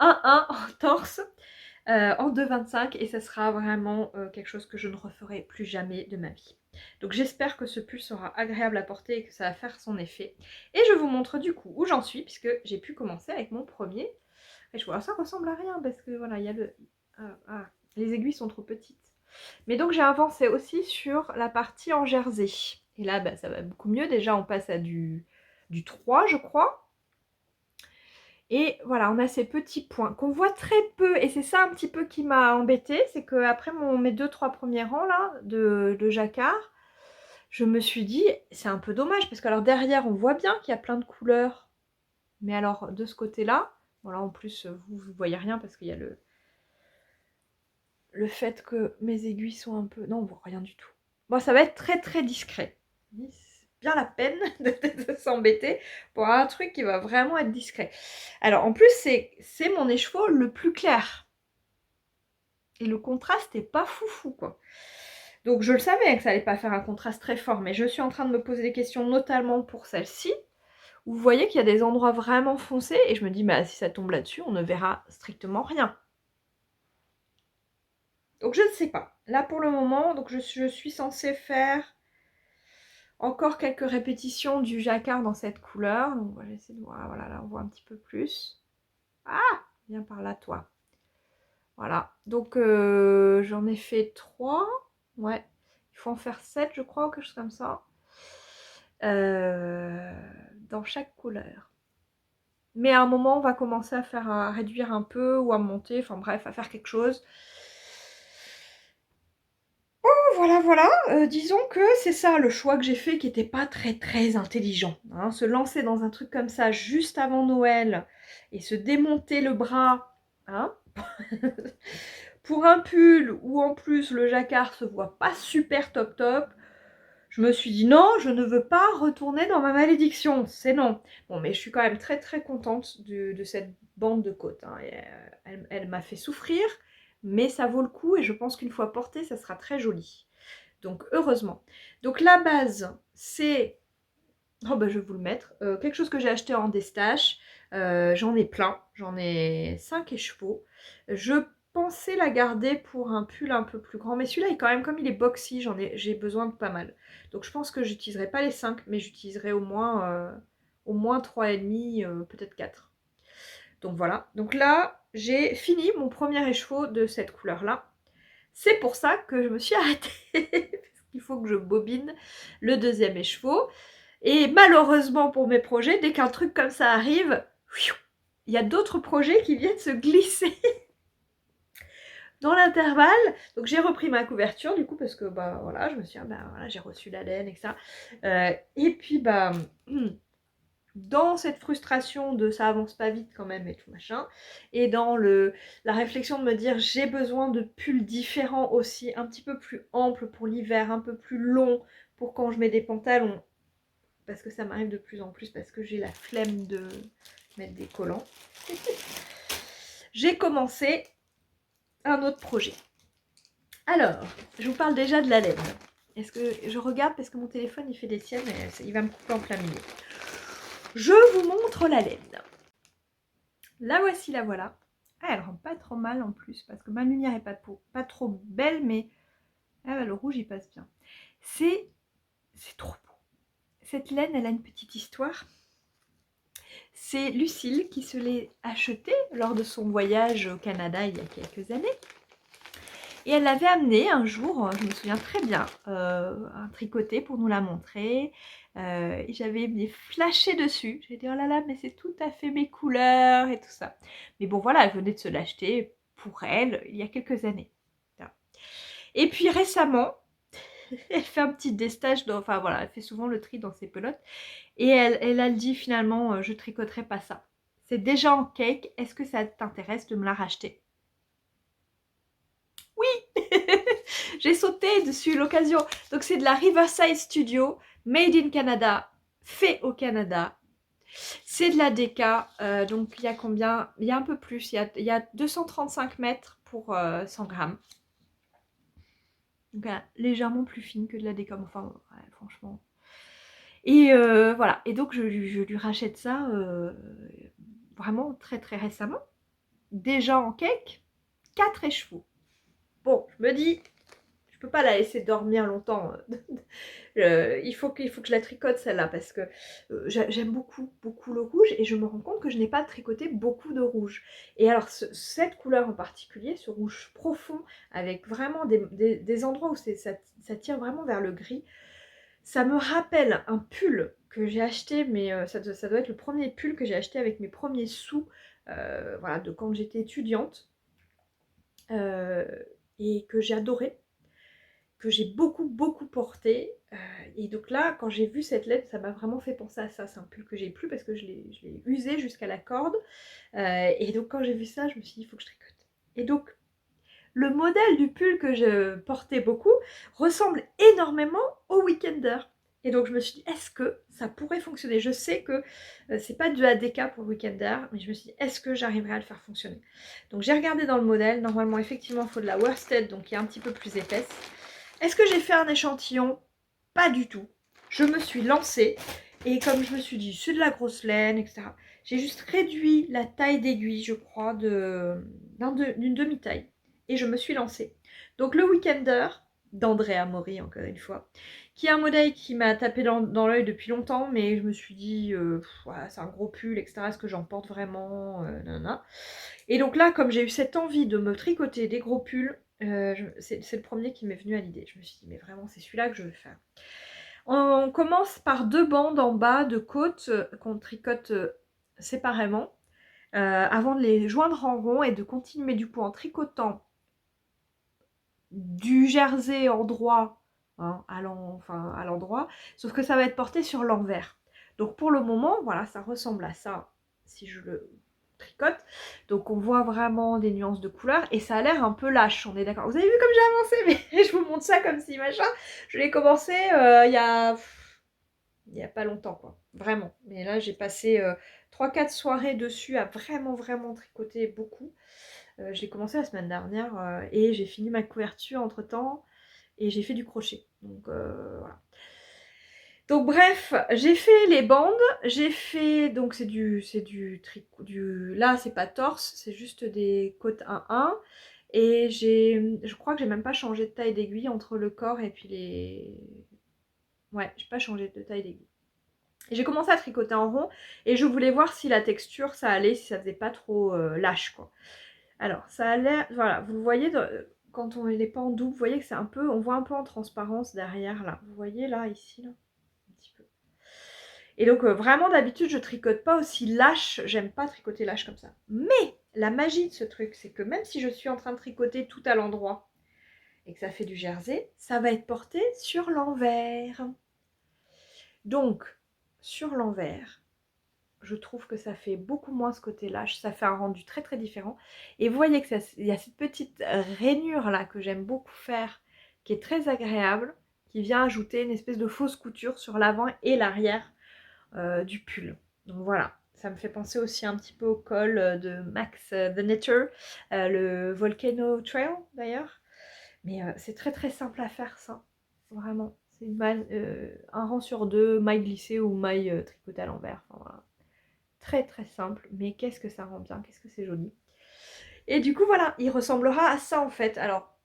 1 en torse en 2,25 et ça sera vraiment quelque chose que je ne referai plus jamais de ma vie. Donc j'espère que ce pull sera agréable à porter et que ça va faire son effet. Et je vous montre du coup où j'en suis puisque j'ai pu commencer avec mon premier. Et je vois, ça ressemble à rien parce que voilà, il y a les aiguilles sont trop petites. Mais donc j'ai avancé aussi sur la partie en jersey. Et là, bah, ça va beaucoup mieux. Déjà, on passe à du 3, je crois. Et voilà, on a ces petits points qu'on voit très peu. Et c'est ça un petit peu qui m'a embêtée. C'est qu'après mes 2-3 premiers rangs là, de jacquard, je me suis dit, c'est un peu dommage. Parce que alors derrière, on voit bien qu'il y a plein de couleurs. Mais alors, de ce côté-là, voilà, en plus, vous ne voyez rien parce qu'il y a le fait que mes aiguilles sont un peu... Non, on voit rien du tout. Bon, ça va être très très discret. C'est bien la peine de s'embêter pour un truc qui va vraiment être discret. Alors, en plus, c'est mon écheveau le plus clair. Et le contraste est pas foufou, quoi. Donc, je le savais que ça allait pas faire un contraste très fort, mais je suis en train de me poser des questions, notamment pour celle-ci, où vous voyez qu'il y a des endroits vraiment foncés, et je me dis, bah, si ça tombe là-dessus, on ne verra strictement rien. Donc je ne sais pas. Là pour le moment, donc je suis censée faire encore quelques répétitions du jacquard dans cette couleur. Donc on va essayer de voir. Voilà, là on voit un petit peu plus. Ah, viens par là toi. Voilà. Donc j'en ai fait 3. Ouais, il faut en faire 7 je crois ou quelque chose comme ça. Euh, dans chaque couleur. Mais à un moment on va commencer à faire à réduire un peu ou à monter, enfin bref, à faire quelque chose. Voilà, voilà, disons que c'est ça le choix que j'ai fait qui était pas très intelligent, hein. Se lancer dans un truc comme ça juste avant Noël et se démonter le bras, hein, pour un pull où en plus le jacquard se voit pas super top, je me suis dit non, je ne veux pas retourner dans ma malédiction, c'est non. Bon, mais je suis quand même très contente de cette bande de côtes, hein. Et, elle m'a fait souffrir, mais ça vaut le coup et je pense qu'une fois portée, ça sera très joli. Donc heureusement. Donc la base, c'est, oh bah, je vais vous le mettre, quelque chose que j'ai acheté en Destache. J'en ai plein, j'en ai 5 écheveaux. Je pensais la garder pour un pull un peu plus grand, mais celui-là, quand même, comme il est boxy, j'ai besoin de pas mal. Donc je pense que j'utiliserai pas les 5, mais j'utiliserai au moins 3,5, peut-être 4. Donc voilà, donc là, j'ai fini mon premier écheveau de cette couleur-là. C'est pour ça que je me suis arrêtée, parce qu'il faut que je bobine le deuxième écheveau. Et malheureusement pour mes projets, dès qu'un truc comme ça arrive, il y a d'autres projets qui viennent se glisser dans l'intervalle. Donc j'ai repris ma couverture du coup, parce que bah voilà, je me suis dit, bah voilà, j'ai reçu la laine, etc. Et puis bah... dans cette frustration de ça avance pas vite quand même et tout machin, et dans la réflexion de me dire j'ai besoin de pulls différents aussi, un petit peu plus amples pour l'hiver, un peu plus longs pour quand je mets des pantalons, parce que ça m'arrive de plus en plus, parce que j'ai la flemme de mettre des collants. J'ai commencé un autre projet. Alors, je vous parle déjà de la laine. Est-ce que je regarde parce que mon téléphone il fait des siennes et il va me couper en plein milieu. Je vous montre la laine. La voici, la voilà. Ah, elle rend pas trop mal en plus, parce que ma lumière est pas trop belle, mais ah, bah, le rouge il passe bien. C'est trop beau. Cette laine, elle a une petite histoire. C'est Lucille qui se l'est achetée lors de son voyage au Canada il y a quelques années. Et elle l'avait amené un jour, je me souviens très bien, un tricoté pour nous la montrer. Et j'avais flashé dessus. J'ai dit oh là là, mais c'est tout à fait mes couleurs et tout ça. Mais bon voilà, elle venait de se l'acheter pour elle il y a quelques années. Et puis récemment, elle fait un petit destage, enfin voilà, elle fait souvent le tri dans ses pelotes. Et elle a dit finalement, je tricoterai pas ça. C'est déjà en cake, est-ce que ça t'intéresse de me la racheter? Oui. J'ai sauté dessus l'occasion. Donc c'est de la Riverside Studio, made in Canada, fait au Canada. C'est de la DK, donc il y a combien? Il y a un peu plus, il y a 235 mètres pour 100 grammes. Donc légèrement plus fine que de la DK, enfin ouais, franchement. Et voilà, et donc je lui rachète ça vraiment très récemment. Déjà en cake, 4 écheveaux. Bon, je me dis, je peux pas la laisser dormir longtemps. Il faut que je la tricote celle-là, parce que j'aime beaucoup le rouge, et je me rends compte que je n'ai pas tricoté beaucoup de rouge. Et alors cette couleur en particulier, ce rouge profond, avec vraiment des endroits où ça tire vraiment vers le gris, ça me rappelle un pull que j'ai acheté, mais ça doit être le premier pull que j'ai acheté avec mes premiers sous, voilà, de quand j'étais étudiante, et que j'ai adoré, que j'ai beaucoup porté. Et donc là, quand j'ai vu cette laine, ça m'a vraiment fait penser à ça. C'est un pull que j'ai plus parce que je l'ai usé jusqu'à la corde. Et donc quand j'ai vu ça, je me suis dit, il faut que je tricote. Et donc, le modèle du pull que je portais beaucoup ressemble énormément au Weekender. Et donc je me suis dit, est-ce que ça pourrait fonctionner? Je sais que c'est pas de la DK pour le Weekender, mais je me suis dit, est-ce que j'arriverai à le faire fonctionner? Donc j'ai regardé dans le modèle, normalement effectivement il faut de la worsted, donc qui est un petit peu plus épaisse. Est-ce que j'ai fait un échantillon? Pas du tout. Je me suis lancée, et comme je me suis dit, c'est de la grosse laine, etc. J'ai juste réduit la taille d'aiguille, je crois, d'une demi-taille. Et je me suis lancée. Donc le Weekender, d'Andrea Mori, encore une fois, qui est un modèle qui m'a tapé dans l'œil depuis longtemps, mais je me suis dit, voilà, c'est un gros pull, etc. Est-ce que j'en porte vraiment, nanana. Et donc là, comme j'ai eu cette envie de me tricoter des gros pulls, C'est le premier qui m'est venu à l'idée. Je me suis dit, mais vraiment, c'est celui-là que je veux faire. On commence par 2 bandes en bas de côte qu'on tricote séparément avant de les joindre en rond et de continuer du coup en tricotant du jersey en droit hein, à l'endroit, sauf que ça va être porté sur l'envers. Donc pour le moment, voilà, ça ressemble à ça si je le tricote. Donc on voit vraiment des nuances de couleurs et ça a l'air un peu lâche, on est d'accord. Vous avez vu comme j'ai avancé, mais je vous montre ça comme si machin. Je l'ai commencé il y a pas longtemps quoi, vraiment. Mais là j'ai passé 3-4 soirées dessus à vraiment tricoter beaucoup. Je l'ai commencé la semaine dernière et j'ai fini ma couverture entre temps et j'ai fait du crochet. Donc voilà. Donc bref, j'ai fait les bandes, j'ai fait, donc c'est du tricot, là c'est pas torse, c'est juste des côtes 1-1 et je crois que j'ai même pas changé de taille d'aiguille entre le corps et puis ouais, j'ai pas changé de taille d'aiguille. J'ai commencé à tricoter en rond et je voulais voir si la texture ça allait, si ça faisait pas trop lâche quoi. Alors ça a l'air, voilà, vous le voyez quand on n'est pas en double, vous voyez que c'est un peu, on voit un peu en transparence derrière là. Vous voyez là, ici là, un petit peu. Et donc vraiment d'habitude je tricote pas aussi lâche, j'aime pas tricoter lâche comme ça. Mais la magie de ce truc, c'est que même si je suis en train de tricoter tout à l'endroit et que ça fait du jersey, ça va être porté sur l'envers. Donc sur l'envers, je trouve que ça fait beaucoup moins ce côté lâche, ça fait un rendu très différent. Et vous voyez qu'il y a cette petite rainure là que j'aime beaucoup faire, qui est très agréable, qui vient ajouter une espèce de fausse couture sur l'avant et l'arrière du pull. Donc voilà, ça me fait penser aussi un petit peu au col de Max the Knitter, le Volcano Trail d'ailleurs. Mais c'est très simple à faire ça, vraiment. C'est un rang sur deux, maille glissée ou maille tricotée à l'envers. Enfin, voilà. Très simple, mais qu'est-ce que ça rend bien, qu'est-ce que c'est joli. Et du coup voilà, il ressemblera à ça en fait. Alors,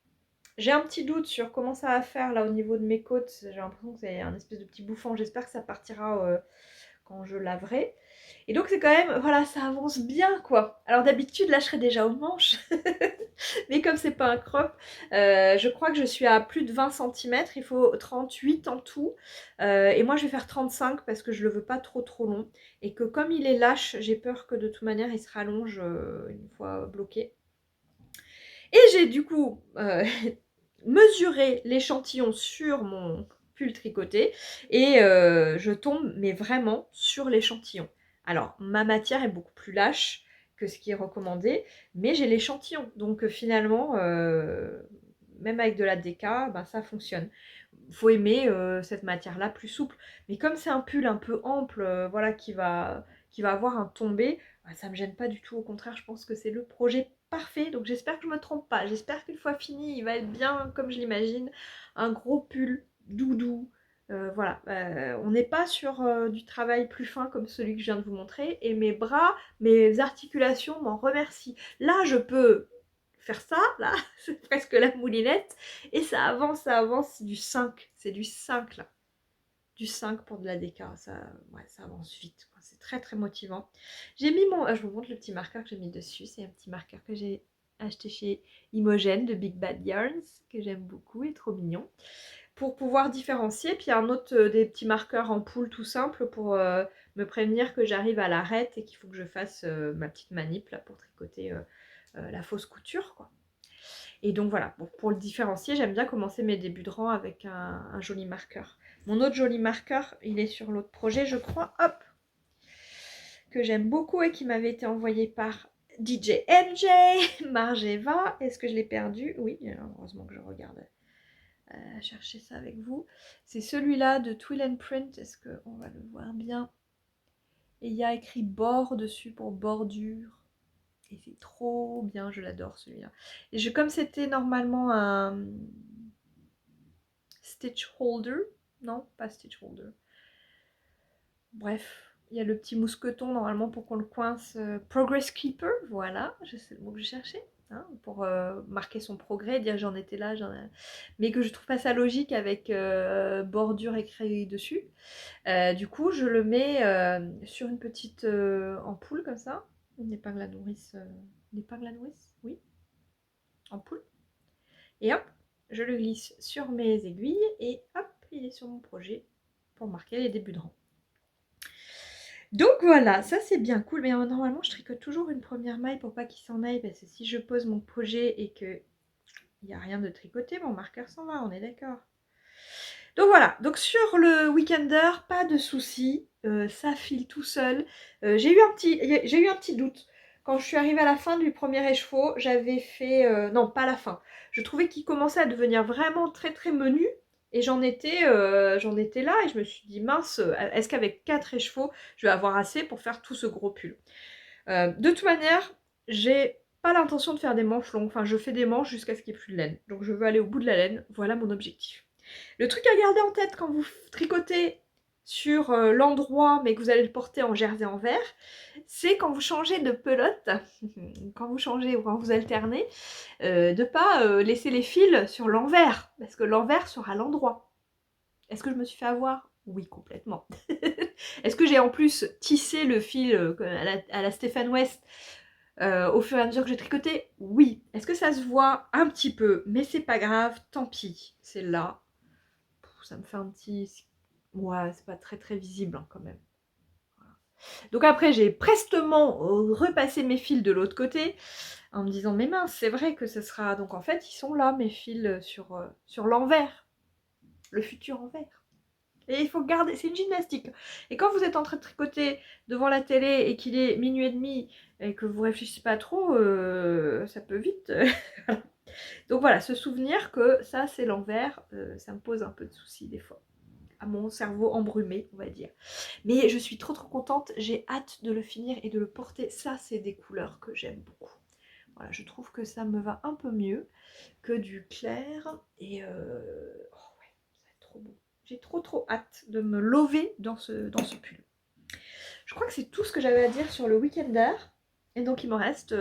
j'ai un petit doute sur comment ça va faire là au niveau de mes côtes. J'ai l'impression que c'est un espèce de petit bouffon. J'espère que ça partira quand je laverai. Et donc c'est quand même, voilà, ça avance bien quoi. Alors d'habitude là je serais déjà aux manches. Mais comme c'est pas un crop, je crois que je suis à plus de 20 cm, il faut 38 en tout. Et moi je vais faire 35 parce que je le veux pas trop long. Et que comme il est lâche, j'ai peur que de toute manière il se rallonge une fois bloqué. Et j'ai du coup mesuré l'échantillon sur mon pull tricoté et je tombe mais vraiment sur l'échantillon. Alors ma matière est beaucoup plus lâche que ce qui est recommandé, mais j'ai l'échantillon. Donc finalement, même avec de la DK, ben, ça fonctionne. Il faut aimer cette matière-là plus souple. Mais comme c'est un pull un peu ample, voilà, qui va avoir un tombé, ben, ça ne me gêne pas du tout. Au contraire, je pense que c'est le projet parfait. Donc j'espère que je ne me trompe pas. J'espère qu'une fois fini, il va être bien comme je l'imagine. Un gros pull doudou. Voilà, on n'est pas sur du travail plus fin comme celui que je viens de vous montrer. Et mes bras, mes articulations m'en remercient. Là, je peux faire ça, là, c'est presque la moulinette. Et ça avance, c'est du 5 là. Du 5 pour de la DK, ouais, ça avance vite, quoi. C'est très motivant. J'ai mis je vous montre le petit marqueur que j'ai mis dessus, c'est un petit marqueur que j'ai acheté chez Imogen de Big Bad Yarns, que j'aime beaucoup, et trop mignon. Pour pouvoir différencier, puis un autre des petits marqueurs en poule tout simple pour me prévenir que j'arrive à l'arête et qu'il faut que je fasse ma petite manip là, pour tricoter la fausse couture, quoi. Et donc voilà, pour le différencier, j'aime bien commencer mes débuts de rang avec un joli marqueur. Mon autre joli marqueur, il est sur l'autre projet, je crois, hop, que j'aime beaucoup et qui m'avait été envoyé par DJ MJ, Margeva. Est-ce que je l'ai perdu? Oui, heureusement que je regarde chercher ça avec vous. C'est celui-là de Twill and Print, est-ce qu'on va le voir bien? Et il y a écrit bord dessus pour bordure. Et c'est trop bien, je l'adore celui-là. Et comme c'était normalement un stitch holder, non, pas stitch holder. Bref, il y a le petit mousqueton normalement pour qu'on le coince. Progress Keeper, voilà, c'est le mot que je cherchais. Hein, pour marquer son progrès, dire j'en étais là, mais que je trouve pas ça logique avec bordure écrit dessus. Du coup, je le mets sur une petite ampoule comme ça, une épingle à nourrice, oui, ampoule. Et hop, je le glisse sur mes aiguilles et hop, il est sur mon projet pour marquer les débuts de rang. Donc voilà, ça c'est bien cool, mais normalement je tricote toujours une première maille pour pas qu'il s'en aille, parce que si je pose mon projet et que il n'y a rien de tricoté, mon marqueur s'en va, on est d'accord. Donc voilà, donc sur le Weekender, pas de soucis, ça file tout seul. J'ai eu un petit doute. Quand je suis arrivée à la fin du premier écheveau, j'avais fait... non, pas la fin. Je trouvais qu'il commençait à devenir vraiment très très menu. Et j'en étais là et je me suis dit, mince, est-ce qu'avec 4 écheveaux, je vais avoir assez pour faire tout ce gros pull. De toute manière, j'ai pas l'intention de faire des manches longues. Enfin, je fais des manches jusqu'à ce qu'il n'y ait plus de laine. Donc je veux aller au bout de la laine. Voilà mon objectif. Le truc à garder en tête quand vous tricotez sur l'endroit mais que vous allez le porter en jersey en vert, c'est quand vous changez de pelote, quand vous changez ou quand vous alternez, de ne pas laisser les fils sur l'envers, parce que l'envers sera l'endroit. Est-ce que je me suis fait avoir? Oui, complètement. Est-ce que j'ai en plus tissé le fil à la Stéphane West au fur et à mesure que j'ai tricoté? Oui. Est-ce que ça se voit? Un petit peu, mais c'est pas grave, tant pis. C'est là. Ça me fait un petit... Ouais, c'est pas très très visible hein, quand même. Voilà. Donc après, j'ai prestement repassé mes fils de l'autre côté en me disant, mais mince, c'est vrai que ce sera... Donc en fait, ils sont là, mes fils, sur l'envers. Le futur envers. Et il faut garder, c'est une gymnastique. Et quand vous êtes en train de tricoter devant la télé et qu'il est minuit et demi et que vous réfléchissez pas trop, ça peut vite... Donc voilà, se souvenir que ça c'est l'envers, ça me pose un peu de soucis des fois. À mon cerveau embrumé, on va dire. Mais je suis trop contente, j'ai hâte de le finir et de le porter. Ça, c'est des couleurs que j'aime beaucoup. Voilà, je trouve que ça me va un peu mieux que du clair. Et oh ouais, ça va être trop beau. J'ai trop hâte de me lever dans ce pull. Je crois que c'est tout ce que j'avais à dire sur le Weekender. Et donc il me reste,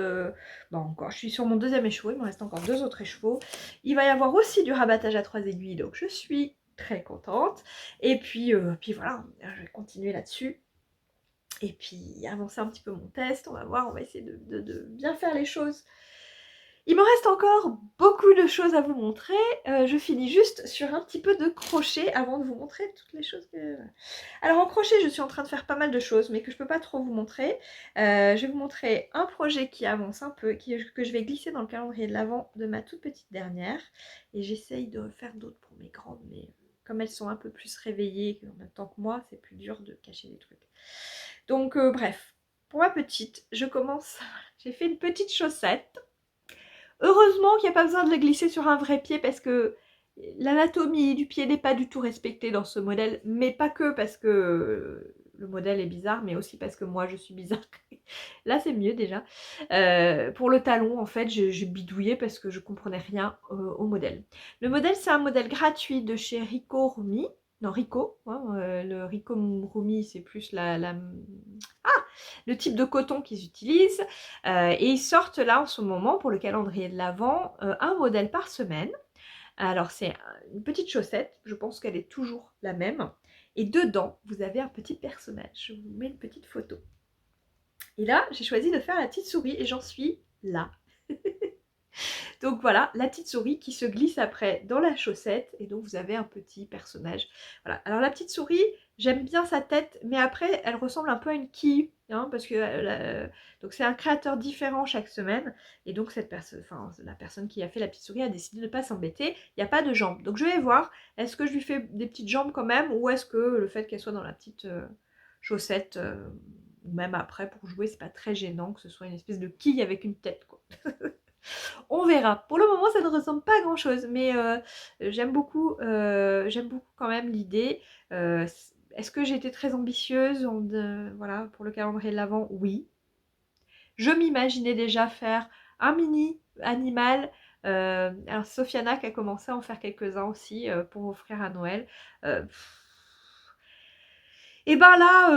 bon encore, je suis sur mon deuxième écheveau, il me reste encore 2 autres écheveaux. Il va y avoir aussi du rabattage à 3 aiguilles, donc je suis très contente. Et puis voilà, je vais continuer là-dessus. Et puis avancer un petit peu mon test, on va voir, on va essayer de bien faire les choses. Il me reste encore beaucoup de choses à vous montrer. Je finis juste sur un petit peu de crochet avant de vous montrer toutes les choses que... Alors en crochet, je suis en train de faire pas mal de choses, mais que je peux pas trop vous montrer. Je vais vous montrer un projet qui avance un peu, que je vais glisser dans le calendrier de l'Avent de ma toute petite dernière. Et j'essaye de faire d'autres pour mes grandes, mais comme elles sont un peu plus réveillées en même temps que moi, c'est plus dur de cacher des trucs. Donc bref, pour ma petite, je commence... J'ai fait une petite chaussette. Heureusement qu'il n'y a pas besoin de le glisser sur un vrai pied parce que l'anatomie du pied n'est pas du tout respectée dans ce modèle, mais pas que parce que le modèle est bizarre, mais aussi parce que moi je suis bizarre. Là c'est mieux déjà. Pour le talon en fait j'ai bidouillé parce que je comprenais rien au modèle. Le modèle c'est un modèle gratuit de chez Rico Rumi. Non, Rico, hein, le Rico Rumi c'est plus le type de coton qu'ils utilisent. Et ils sortent là en ce moment pour le calendrier de l'Avent un modèle par semaine. Alors c'est une petite chaussette, je pense qu'elle est toujours la même. Et dedans, vous avez un petit personnage. Je vous mets une petite photo. Et là, j'ai choisi de faire la petite souris et j'en suis là. Donc voilà, la petite souris qui se glisse après dans la chaussette et donc vous avez un petit personnage. Voilà. Alors la petite souris, j'aime bien sa tête, mais après elle ressemble un peu à une quille, hein, parce que donc c'est un créateur différent chaque semaine et donc la personne qui a fait la petite souris a décidé de ne pas s'embêter. Il n'y a pas de jambes, donc je vais voir. Est-ce que je lui fais des petites jambes quand même ou est-ce que le fait qu'elle soit dans la petite chaussette ou même après pour jouer, c'est pas très gênant que ce soit une espèce de quille avec une tête quoi. On verra. Pour le moment, ça ne ressemble pas à grand chose, mais j'aime beaucoup quand même l'idée. Est-ce que j'ai été très ambitieuse voilà, pour le calendrier de l'Avent? Oui. Je m'imaginais déjà faire un mini animal. Alors Sofiana qui a commencé à en faire quelques-uns aussi pour offrir à Noël. Et ben là,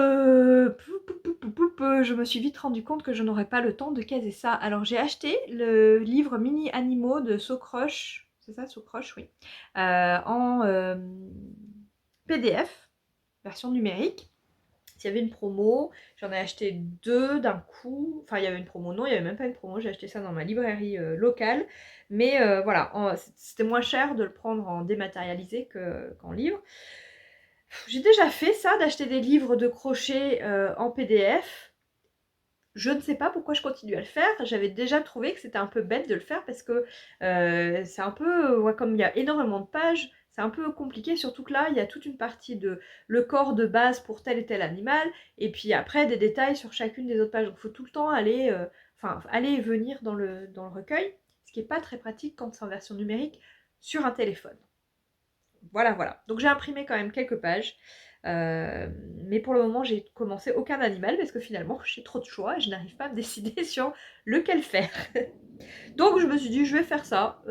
je me suis vite rendu compte que je n'aurais pas le temps de caser ça. Alors j'ai acheté le livre Mini Animaux de Socroche, c'est ça Socroche, oui, en PDF, version numérique. s'il y avait une promo, j'en ai acheté 2 d'un coup. Enfin, il y avait une promo, non, il n'y avait même pas une promo, j'ai acheté ça dans ma librairie locale. Mais voilà, c'était moins cher de le prendre en dématérialisé qu'en livre. J'ai déjà fait ça, d'acheter des livres de crochet en PDF. Je ne sais pas pourquoi je continue à le faire. J'avais déjà trouvé que c'était un peu bête de le faire parce que c'est un peu, ouais, comme il y a énormément de pages, c'est un peu compliqué, surtout que là, il y a toute une partie de le corps de base pour tel et tel animal, et puis après des détails sur chacune des autres pages. Donc il faut tout le temps aller, aller et venir dans le recueil, ce qui n'est pas très pratique quand c'est en version numérique sur un téléphone. Voilà, voilà. Donc j'ai imprimé quand même quelques pages. Mais pour le moment, j'ai commencé aucun animal parce que finalement, j'ai trop de choix et je n'arrive pas à me décider sur lequel faire. Donc je me suis dit, je vais faire ça,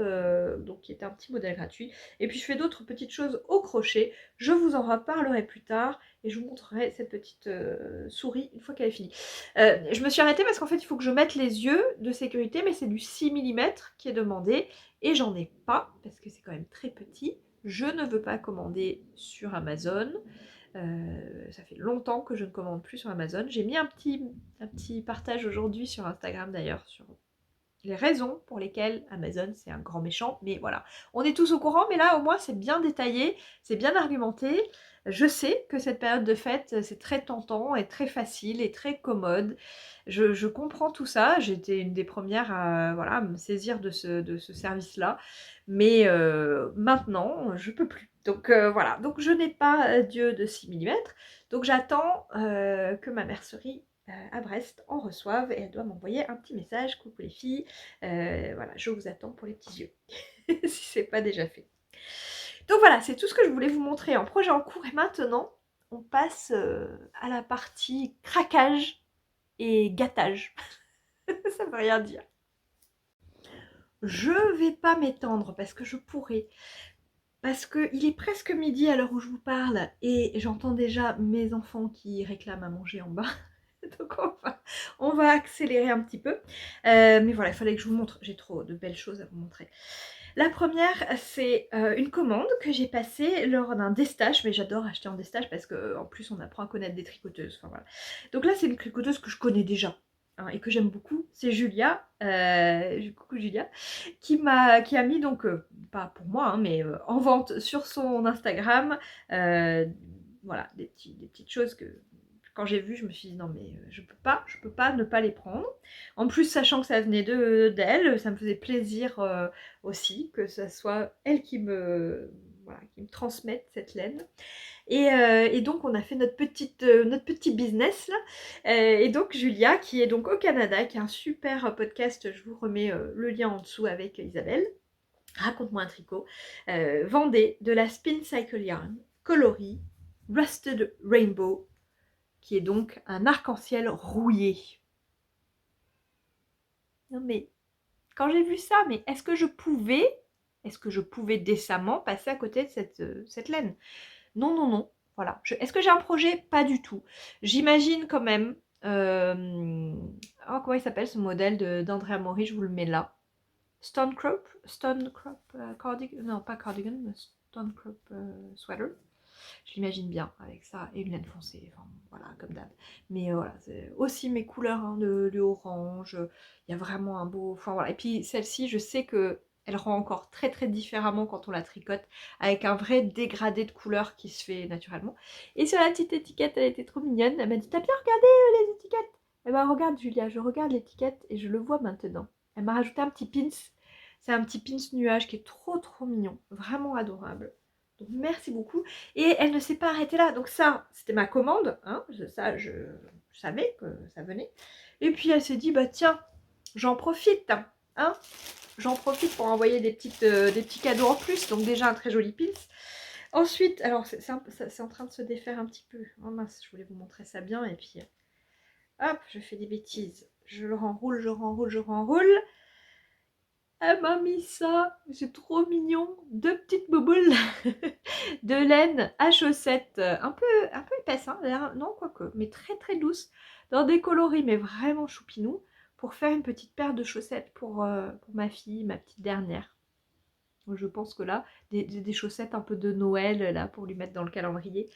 donc qui était un petit modèle gratuit. Et puis je fais d'autres petites choses au crochet. Je vous en reparlerai plus tard et je vous montrerai cette petite souris une fois qu'elle est finie. Je me suis arrêtée parce qu'en fait, il faut que je mette les yeux de sécurité, mais c'est du 6 mm qui est demandé et j'en ai pas parce que c'est quand même très petit. Je ne veux pas commander sur Amazon. Ça fait longtemps que je ne commande plus sur Amazon. J'ai mis un petit partage aujourd'hui sur Instagram d'ailleurs, sur les raisons pour lesquelles Amazon c'est un grand méchant, mais voilà. On est tous au courant, mais là au moins c'est bien détaillé, c'est bien argumenté. Je sais que cette période de fête c'est très tentant et très facile et très commode. Je comprends tout ça, j'étais une des premières à, voilà, me saisir de ce service-là, mais maintenant je peux plus. Donc voilà, donc je n'ai pas Dieu de 6 mm, donc j'attends que ma mercerie à Brest en reçoivent et elle doit m'envoyer un petit message. Coucou les filles, voilà, je vous attends pour les petits yeux, si c'est pas déjà fait. Donc voilà, c'est tout ce que je voulais vous montrer en projet en cours et maintenant on passe à la partie craquage et gâtage. Ça veut rien dire. Je vais pas m'étendre parce que je pourrais. Parce qu'il est presque midi à l'heure où je vous parle et j'entends déjà mes enfants qui réclament à manger en bas. Donc on va accélérer un petit peu. Mais voilà, il fallait que je vous montre. J'ai trop de belles choses à vous montrer. La première, c'est une commande que j'ai passée lors d'un destage. Mais j'adore acheter en destage parce qu'en plus on apprend à connaître des tricoteuses. Enfin, voilà. Donc là, c'est une tricoteuse que je connais déjà. Hein, et que j'aime beaucoup, c'est Julia, coucou Julia, qui a mis donc, pas pour moi, hein, mais en vente sur son Instagram, voilà, des petites choses que quand j'ai vu, je me suis dit non mais je peux pas ne pas les prendre. En plus, sachant que ça venait d'elle, ça me faisait plaisir aussi que ce soit elle voilà, qui me transmette cette laine. Et donc on a fait notre petit business là. Et donc Julia, qui est donc au Canada, qui a un super podcast, je vous remets le lien en dessous avec Isabelle, raconte-moi un tricot, vendait de la Spin Cycle Yarn coloris Rusted Rainbow, qui est donc un arc-en-ciel rouillé. Non mais, quand j'ai vu ça, mais est-ce que je pouvais décemment passer à côté de cette laine? Non, non, non. Voilà. Est-ce que j'ai un projet? Pas du tout. J'imagine quand même. Oh, comment il s'appelle ce modèle d'Andrea Mori? Je vous le mets là. Stonecrop cardigan. Non, pas cardigan, mais Stonecrop sweater. Je l'imagine bien avec ça et une laine foncée. Enfin, voilà, comme d'hab. Mais voilà, c'est aussi mes couleurs, hein, de orange. Il y a vraiment un beau. Enfin voilà. Et puis celle-ci, je sais que elle rend encore très très différemment quand on la tricote, avec un vrai dégradé de couleurs qui se fait naturellement. Et sur la petite étiquette, elle était trop mignonne. Elle m'a dit, t'as bien regardé les étiquettes? Eh ben regarde Julia, je regarde l'étiquette et je le vois maintenant. Elle m'a rajouté un petit pins. C'est un petit pins nuage qui est trop trop mignon. Vraiment adorable. Donc merci beaucoup. Et elle ne s'est pas arrêtée là. Donc ça, c'était ma commande. Hein. Ça, je savais que ça venait. Et puis elle s'est dit, bah tiens, j'en profite. Hein. J'en profite pour envoyer des petits cadeaux en plus. Donc déjà un très joli pins. Ensuite, alors c'est en train de se défaire un petit peu. Oh mince, je voulais vous montrer ça bien. Et puis, hop, je fais des bêtises. Je le renroule, je renroule, je renroule. Elle m'a mis ça, c'est trop mignon, 2 petites bouboules de laine à chaussettes, un peu épaisse, hein, non quoique, mais très très douce, dans des coloris mais vraiment choupinou, pour faire une petite paire de chaussettes pour ma fille, ma petite dernière. Je pense que là, des chaussettes un peu de Noël, là, pour lui mettre dans le calendrier.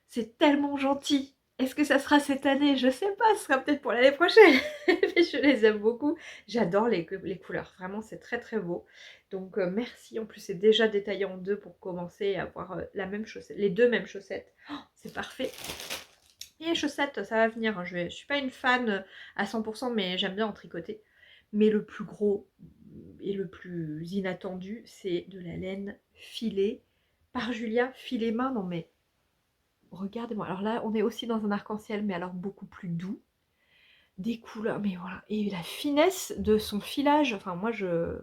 C'est tellement gentil. Est-ce que ça sera cette année? Je sais pas, ce sera peut-être pour l'année prochaine. Mais je les aime beaucoup. J'adore les couleurs, vraiment c'est très très beau. Donc merci, en plus c'est déjà détaillé en deux pour commencer à avoir la même chaussette, les deux mêmes chaussettes. Oh, c'est parfait. Et les chaussettes, ça va venir, hein. Je suis pas une fan à 100%, mais j'aime bien en tricoter. Mais le plus gros et le plus inattendu, c'est de la laine filée par Julia, filet main. Non mais regardez-moi. Alors là, on est aussi dans un arc-en-ciel, mais alors beaucoup plus doux. Des couleurs, mais voilà. Et la finesse de son filage, enfin moi j'en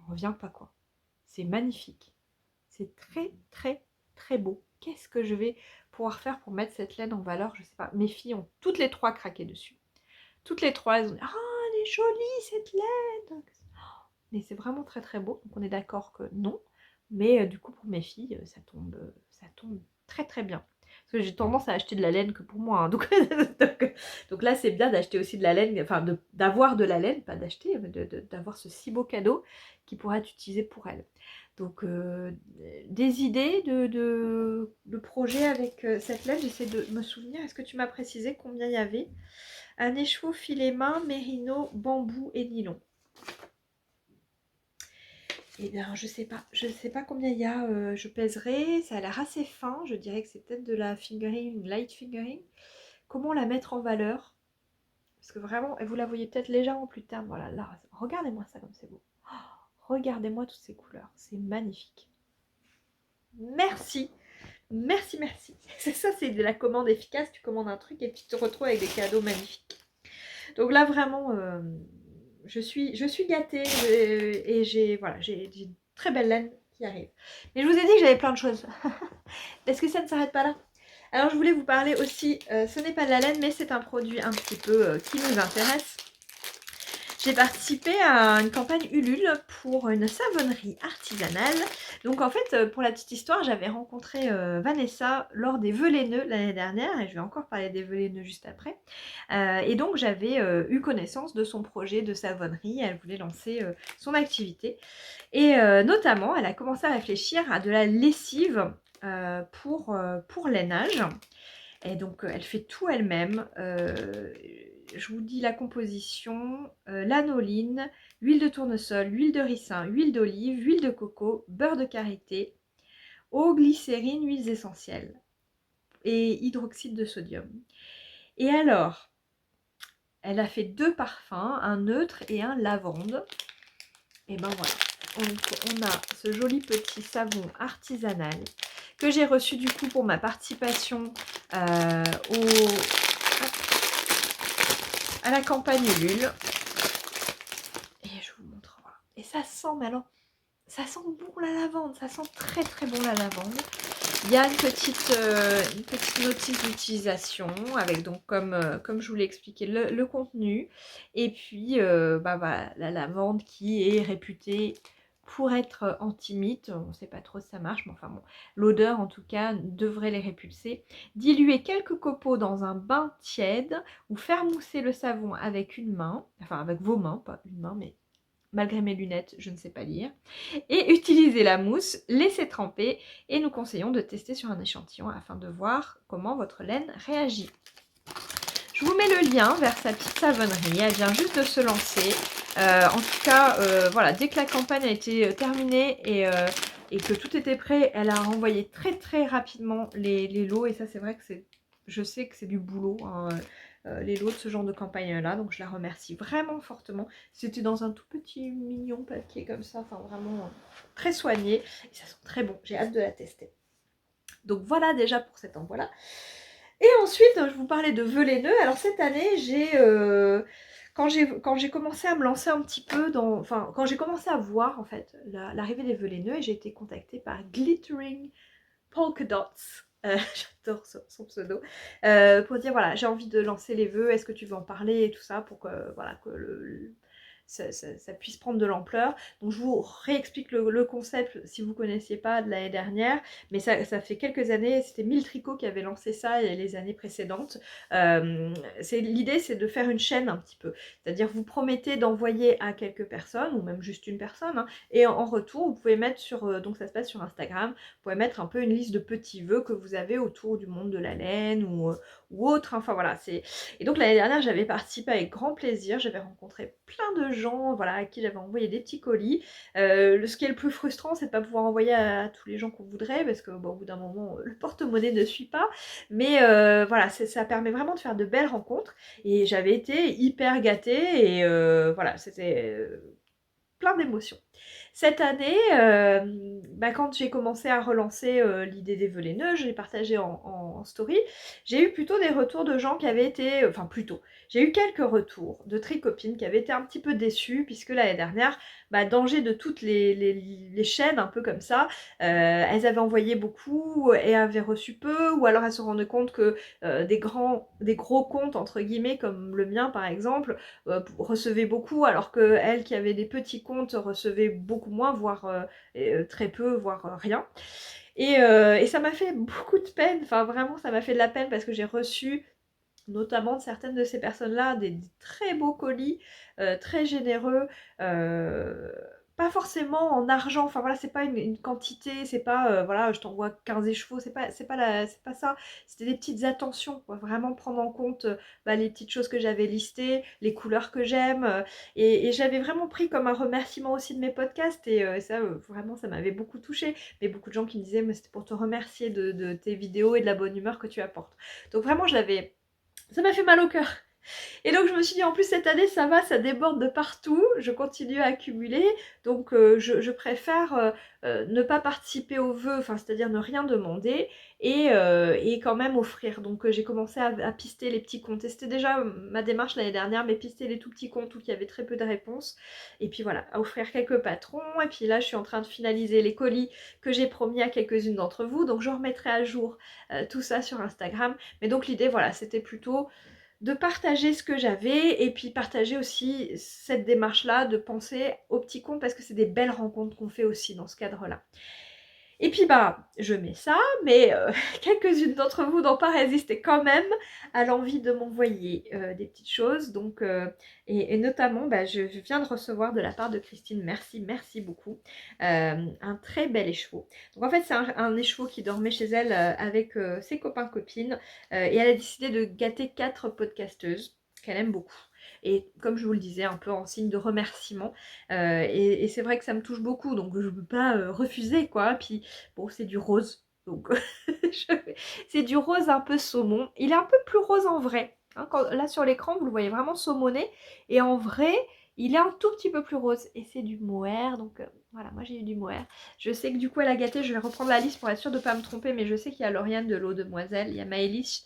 reviens pas quoi. C'est magnifique. C'est très très très beau. Qu'est-ce que je vais pouvoir faire pour mettre cette laine en valeur? Je sais pas. Mes filles ont toutes les trois craqué dessus. Toutes les trois, elles ont dit ah, elle est jolie cette laine. Mais c'est vraiment très très beau. Donc on est d'accord que non. Mais du coup pour mes filles, ça tombe très très bien. Parce que j'ai tendance à acheter de la laine que pour moi. Hein. Donc là c'est bien d'acheter aussi de la laine, enfin d'avoir de la laine, pas d'acheter, mais d'avoir ce si beau cadeau qui pourra être utilisé pour elle. Donc des idées de projets avec cette laine, j'essaie de me souvenir. Est-ce que tu m'as précisé combien il y avait? Un écheveau, filet main, mérino, bambou et nylon. Eh bien, je sais pas combien il y a, je pèserai, ça a l'air assez fin, je dirais que c'est peut-être de la fingering, light fingering. Comment la mettre en valeur? Parce que vraiment, et vous la voyez peut-être légèrement plus tard, voilà, là, regardez-moi ça comme c'est beau. Oh, regardez-moi toutes ces couleurs, c'est magnifique. Merci, merci, merci. C'est ça, c'est de la commande efficace, tu commandes un truc et puis tu te retrouves avec des cadeaux magnifiques. Donc là, vraiment, je suis gâtée et j'ai une très belle laine qui arrive. Mais je vous ai dit que j'avais plein de choses. Est-ce que ça ne s'arrête pas là? Alors je voulais vous parler aussi, ce n'est pas de la laine, mais c'est un produit un petit peu qui nous intéresse. J'ai participé à une campagne Ulule pour une savonnerie artisanale. Donc en fait, pour la petite histoire, j'avais rencontré Vanessa lors des vœux laineux l'année dernière, et je vais encore parler des vœux laineux juste après. Et donc j'avais eu connaissance de son projet de savonnerie, elle voulait lancer son activité. Et notamment, elle a commencé à réfléchir à de la lessive pour lainage. Et donc elle fait tout elle-même. Je vous dis la composition, lanoline, huile de tournesol, huile de ricin, huile d'olive, huile de coco, beurre de karité, eau, glycérine, huiles essentielles et hydroxyde de sodium. Et alors, elle a fait 2 parfums, un neutre et un lavande. Et ben voilà, donc on a ce joli petit savon artisanal que j'ai reçu du coup pour ma participation à la campagne Ulule. Et je vous montre, voilà. Et ça sent, mais alors, ça sent bon la lavande, ça sent très très bon la lavande. Il y a une petite notice d'utilisation avec donc comme je vous l'ai expliqué le contenu. Et puis la lavande qui est réputée pour être anti-mite. On ne sait pas trop si ça marche, mais enfin bon, l'odeur en tout cas devrait les répulser. Diluer quelques copeaux dans un bain tiède ou faire mousser le savon avec une main, enfin avec vos mains, pas une main, mais malgré mes lunettes, je ne sais pas lire. Et utilisez la mousse, laissez tremper et nous conseillons de tester sur un échantillon afin de voir comment votre laine réagit. Je vous mets le lien vers sa petite savonnerie, elle vient juste de se lancer. En tout cas, voilà, dès que la campagne a été terminée et que tout était prêt, elle a renvoyé très très rapidement les lots. Et ça, c'est vrai que je sais que c'est du boulot, hein, les lots de ce genre de campagne-là. Donc je la remercie vraiment fortement. C'était dans un tout petit mignon papier comme ça, enfin vraiment très soigné. Et ça sent très bon, j'ai hâte de la tester. Donc voilà déjà pour cet envoi-là. Et ensuite, je vous parlais de vœux laineux. Alors cette année, quand j'ai commencé à me lancer un petit peu dans... Enfin, quand j'ai commencé à voir en fait l'arrivée des vœux laineux, et j'ai été contactée par Glittering Polka Dots. J'adore son pseudo. Pour dire voilà, j'ai envie de lancer les vœux, est-ce que tu veux en parler et tout ça pour que, voilà, que ça puisse prendre de l'ampleur. Donc je vous réexplique le concept si vous ne connaissiez pas de l'année dernière, mais ça fait quelques années, c'était 1000 Tricots qui avait lancé ça les années précédentes. L'idée c'est de faire une chaîne un petit peu, c'est-à-dire vous promettez d'envoyer à quelques personnes, ou même juste une personne, hein, et en retour vous pouvez mettre sur, donc ça se passe sur Instagram, vous pouvez mettre un peu une liste de petits vœux que vous avez autour du monde de la laine ou autre, enfin voilà. Et donc l'année dernière j'avais participé avec grand plaisir, j'avais rencontré plein de gens, voilà, à qui j'avais envoyé des petits colis. Ce qui est le plus frustrant, c'est de pas pouvoir envoyer à tous les gens qu'on voudrait, parce que bon, au bout d'un moment le porte-monnaie ne suit pas, mais voilà, ça permet vraiment de faire de belles rencontres, et j'avais été hyper gâtée, et voilà, c'était plein d'émotions. Cette année, quand j'ai commencé à relancer l'idée des vœux laineux, je l'ai partagé en story, j'ai eu plutôt des retours de gens qui avaient été, j'ai eu quelques retours de tricopines qui avaient été un petit peu déçues, puisque l'année dernière, danger de toutes les chaînes un peu comme ça, elles avaient envoyé beaucoup et avaient reçu peu, ou alors elles se rendaient compte que des gros comptes entre guillemets comme le mien par exemple recevaient beaucoup, alors que elles qui avaient des petits comptes recevaient beaucoup moins, voire très peu, voire rien. Et ça m'a fait beaucoup de peine, enfin vraiment ça m'a fait de la peine, parce que j'ai reçu notamment de certaines de ces personnes-là des très beaux colis, très généreux, pas forcément en argent, enfin voilà, c'est pas une quantité, c'est pas voilà, je t'envoie 15 écheveaux, c'est pas ça, c'était des petites attentions, quoi, vraiment prendre en compte les petites choses que j'avais listées, les couleurs que j'aime, et j'avais vraiment pris comme un remerciement aussi de mes podcasts, et ça vraiment ça m'avait beaucoup touchée, mais beaucoup de gens qui me disaient mais c'était pour te remercier de tes vidéos et de la bonne humeur que tu apportes. Donc vraiment ça m'a fait mal au cœur. Et donc je me suis dit en plus cette année ça va, ça déborde de partout, je continue à accumuler, donc je préfère ne pas participer aux vœux, enfin c'est-à-dire ne rien demander, et quand même offrir. Donc j'ai commencé à pister les petits comptes, et c'était déjà ma démarche l'année dernière, mais pister les tout petits comptes où il y avait très peu de réponses, et puis voilà, à offrir quelques patrons, et puis là je suis en train de finaliser les colis que j'ai promis à quelques-unes d'entre vous, donc je remettrai à jour tout ça sur Instagram. Mais donc l'idée voilà, c'était plutôt de partager ce que j'avais, et puis partager aussi cette démarche-là, de penser aux petits comptes, parce que c'est des belles rencontres qu'on fait aussi dans ce cadre-là. Et puis je mets ça, mais quelques-unes d'entre vous n'ont pas résisté quand même à l'envie de m'envoyer des petites choses. Donc, et notamment, je viens de recevoir de la part de Christine, merci beaucoup, un très bel écheveau. Donc en fait, c'est un écheveau qui dormait chez elle avec ses copains-copines, et elle a décidé de gâter 4 podcasteuses qu'elle aime beaucoup. Et comme je vous le disais, un peu en signe de remerciement. Et c'est vrai que ça me touche beaucoup, donc je ne peux pas refuser, quoi. Puis bon, c'est du rose, donc c'est du rose un peu saumon. Il est un peu plus rose en vrai, hein. Là sur l'écran, vous le voyez vraiment saumonné, et en vrai, il est un tout petit peu plus rose. Et c'est du mohair, donc voilà, moi j'ai eu du mohair. Je sais que du coup elle a gâté, je vais reprendre la liste pour être sûre de ne pas me tromper, mais je sais qu'il y a Lauriane de l'eau demoiselle, il y a Maëlys,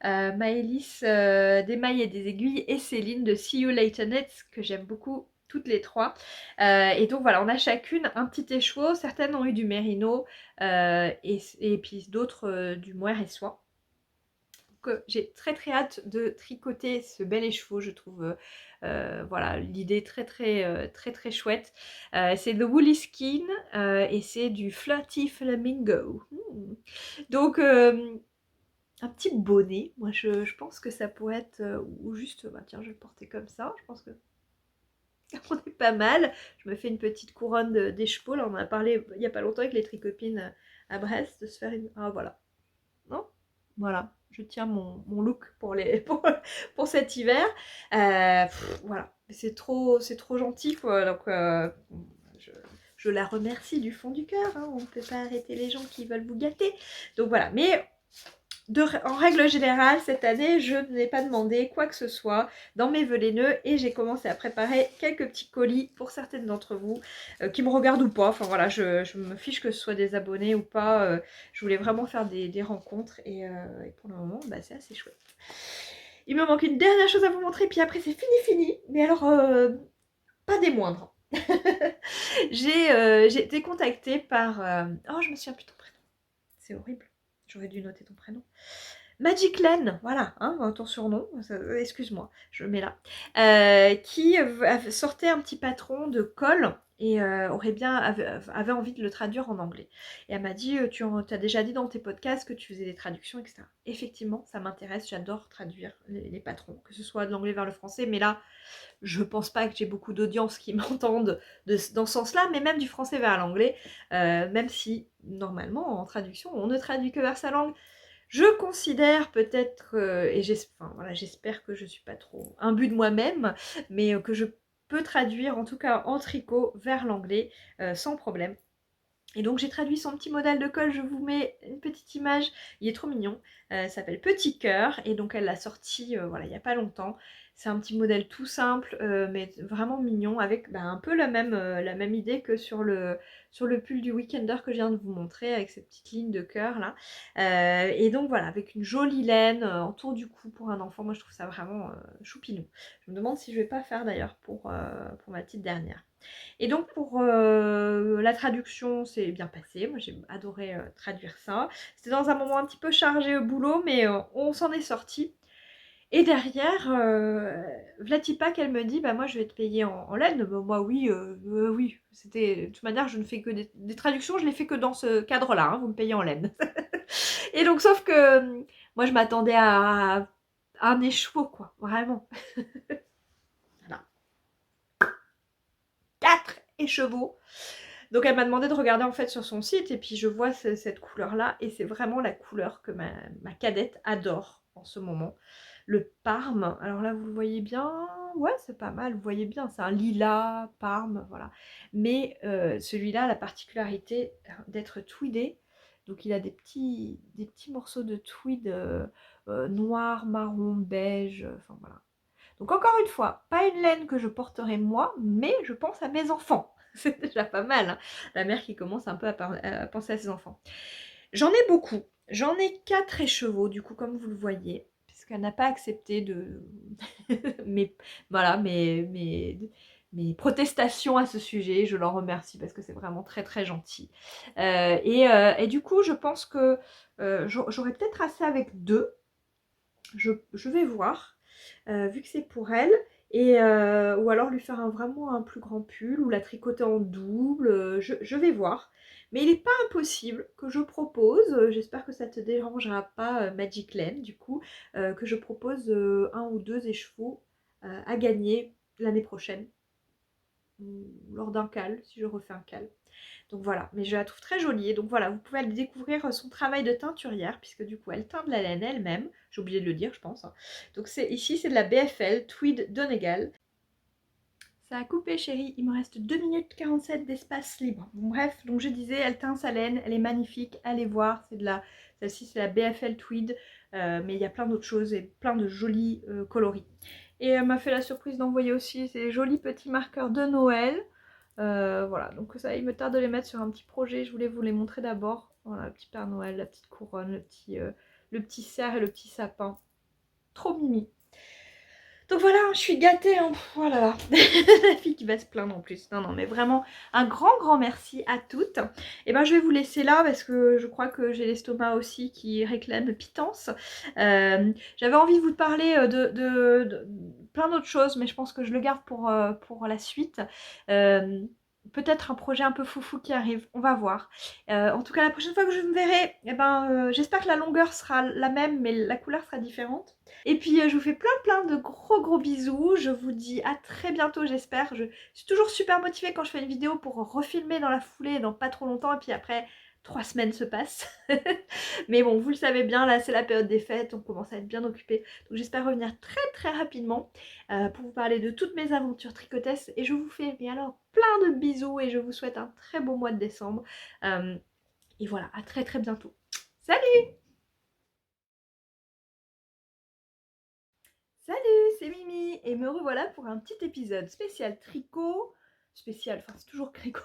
des mailles et des aiguilles, et Céline de See You Later Knits, que j'aime beaucoup toutes les trois. Et donc voilà, on a chacune un petit écheveau, certaines ont eu du mérino, et puis d'autres du mohair et soie. Donc j'ai très hâte de tricoter ce bel écheveau, je trouve voilà, l'idée très chouette. C'est The Woolly Skin, et c'est du Flirty Flamingo. Donc un petit bonnet, moi je pense que ça pourrait être, ou juste, tiens, je vais le porter comme ça, je pense que on est pas mal. Je me fais une petite couronne d'écheveau, là on en a parlé il n'y a pas longtemps avec les tricopines à Brest, de se faire une... Ah voilà, non, voilà, je tiens mon look pour cet hiver. Voilà, c'est trop gentil, quoi. Donc je la remercie du fond du cœur, hein. On ne peut pas arrêter les gens qui veulent vous gâter. Donc voilà, mais en règle générale, cette année, je n'ai pas demandé quoi que ce soit dans mes vœux laineux, et j'ai commencé à préparer quelques petits colis pour certaines d'entre vous qui me regardent ou pas. Enfin voilà, je me fiche que ce soit des abonnés ou pas. Je voulais vraiment faire des rencontres, et pour le moment, c'est assez chouette. Il me manque une dernière chose à vous montrer, puis après c'est fini. Mais alors, pas des moindres. J'ai été contactée par... Oh, je me souviens plus de ton prénom. C'est horrible. J'aurais dû noter ton prénom. Magic Len, voilà, hein, ton surnom, excuse-moi, je le mets là, qui sortait un petit patron de colle et avait envie de le traduire en anglais. Et elle m'a dit, tu as déjà dit dans tes podcasts que tu faisais des traductions, etc. Effectivement, ça m'intéresse, j'adore traduire les patrons, que ce soit de l'anglais vers le français, mais là, je pense pas que j'ai beaucoup d'audience qui m'entendent dans ce sens-là, mais même du français vers l'anglais, même si, normalement, en traduction, on ne traduit que vers sa langue. Je considère peut-être, et j'espère que je ne suis pas trop imbue de moi-même, mais que je peux traduire, en tout cas en tricot, vers l'anglais, sans problème. Et donc j'ai traduit son petit modèle de colle, je vous mets une petite image, il est trop mignon, s'appelle Petit Cœur, et donc elle l'a sorti voilà, il n'y a pas longtemps. C'est un petit modèle tout simple, mais vraiment mignon, avec un peu la même idée que sur le pull du Weekender que je viens de vous montrer, avec ces petites lignes de cœur là. Et donc voilà, avec une jolie laine autour du cou pour un enfant, moi je trouve ça vraiment choupinou. Je me demande si je vais pas faire d'ailleurs pour ma petite dernière. Et donc pour la traduction, c'est bien passé. Moi j'ai adoré traduire ça. C'était dans un moment un petit peu chargé au boulot, mais on s'en est sorti. Et derrière, Vlatipa, qu'elle me dit, bah moi je vais te payer en laine. Bah, moi oui, oui. C'était, de toute manière, je ne fais que des traductions, je les fais que dans ce cadre-là, hein, vous me payez en laine. Et donc sauf que moi je m'attendais à un écheveau, quoi, vraiment. Voilà. 4 écheveaux. Donc elle m'a demandé de regarder en fait sur son site et puis je vois cette couleur là et c'est vraiment la couleur que ma cadette adore en ce moment. Le Parme, alors là vous le voyez bien, ouais c'est pas mal, vous voyez bien, c'est un lilas Parme, voilà. Mais celui-là a la particularité d'être tweedé, donc il a des petits morceaux de tweed noir, marron, beige, enfin voilà. Donc encore une fois, pas une laine que je porterai moi, mais je pense à mes enfants. C'est déjà pas mal, hein. La mère qui commence un peu à penser à ses enfants. J'en ai beaucoup. J'en ai 4 écheveaux, du coup, comme vous le voyez, puisqu'elle n'a pas accepté de... mes, voilà, mes protestations à ce sujet. Je l'en remercie parce que c'est vraiment très très gentil. Et du coup, je pense que j'aurais peut-être assez avec 2. Je vais voir, vu que c'est pour elle. Ou alors lui faire vraiment un plus grand pull ou la tricoter en double, je vais voir. Mais il n'est pas impossible que je propose, j'espère que ça ne te dérangera pas Magic Len du coup, que je propose 1 ou 2 écheveaux à gagner l'année prochaine, lors d'un cal, si je refais un cal. Donc voilà, mais je la trouve très jolie. Et donc voilà, vous pouvez aller découvrir son travail de teinturière, puisque du coup elle teint de la laine elle-même. J'ai oublié de le dire, je pense. Donc ici c'est de la BFL Tweed Donegal. Ça a coupé chérie, il me reste 2 minutes 47 d'espace libre. Bon, bref, donc je disais, elle teint sa laine, elle est magnifique, allez voir, celle-ci c'est la BFL Tweed, mais il y a plein d'autres choses et plein de jolis coloris. Et elle m'a fait la surprise d'envoyer aussi ces jolis petits marqueurs de Noël. Voilà, donc ça, il me tarde de les mettre sur un petit projet, je voulais vous les montrer d'abord. Voilà, le petit Père Noël, la petite couronne, le petit cerf et le petit sapin. Trop mimi. Donc voilà, je suis gâtée, hein. Voilà, la fille qui va se plaindre en plus. Non, non, mais vraiment, un grand, grand merci à toutes. Et ben, je vais vous laisser là parce que je crois que j'ai l'estomac aussi qui réclame pitance. J'avais envie de vous parler de plein d'autres choses, mais je pense que je le garde pour la suite. Peut-être un projet un peu foufou qui arrive, on va voir. En tout cas, la prochaine fois que je me verrai, eh ben, j'espère que la longueur sera la même, mais la couleur sera différente. Et puis je vous fais plein plein de gros gros bisous. Je vous dis à très bientôt j'espère. Je suis toujours super motivée quand je fais une vidéo pour refilmer dans la foulée dans pas trop longtemps. Et puis après 3 semaines se passent. Mais bon, vous le savez bien, là c'est la période des fêtes. On commence à être bien occupé. Donc j'espère revenir très très rapidement pour vous parler de toutes mes aventures tricotesses. Et je vous fais mais alors plein de bisous. Et je vous souhaite un très beau mois de décembre. Et voilà, à très très bientôt. Salut! Salut, c'est Mimi et me revoilà pour un petit épisode spécial tricot. Spécial, enfin c'est toujours tricot.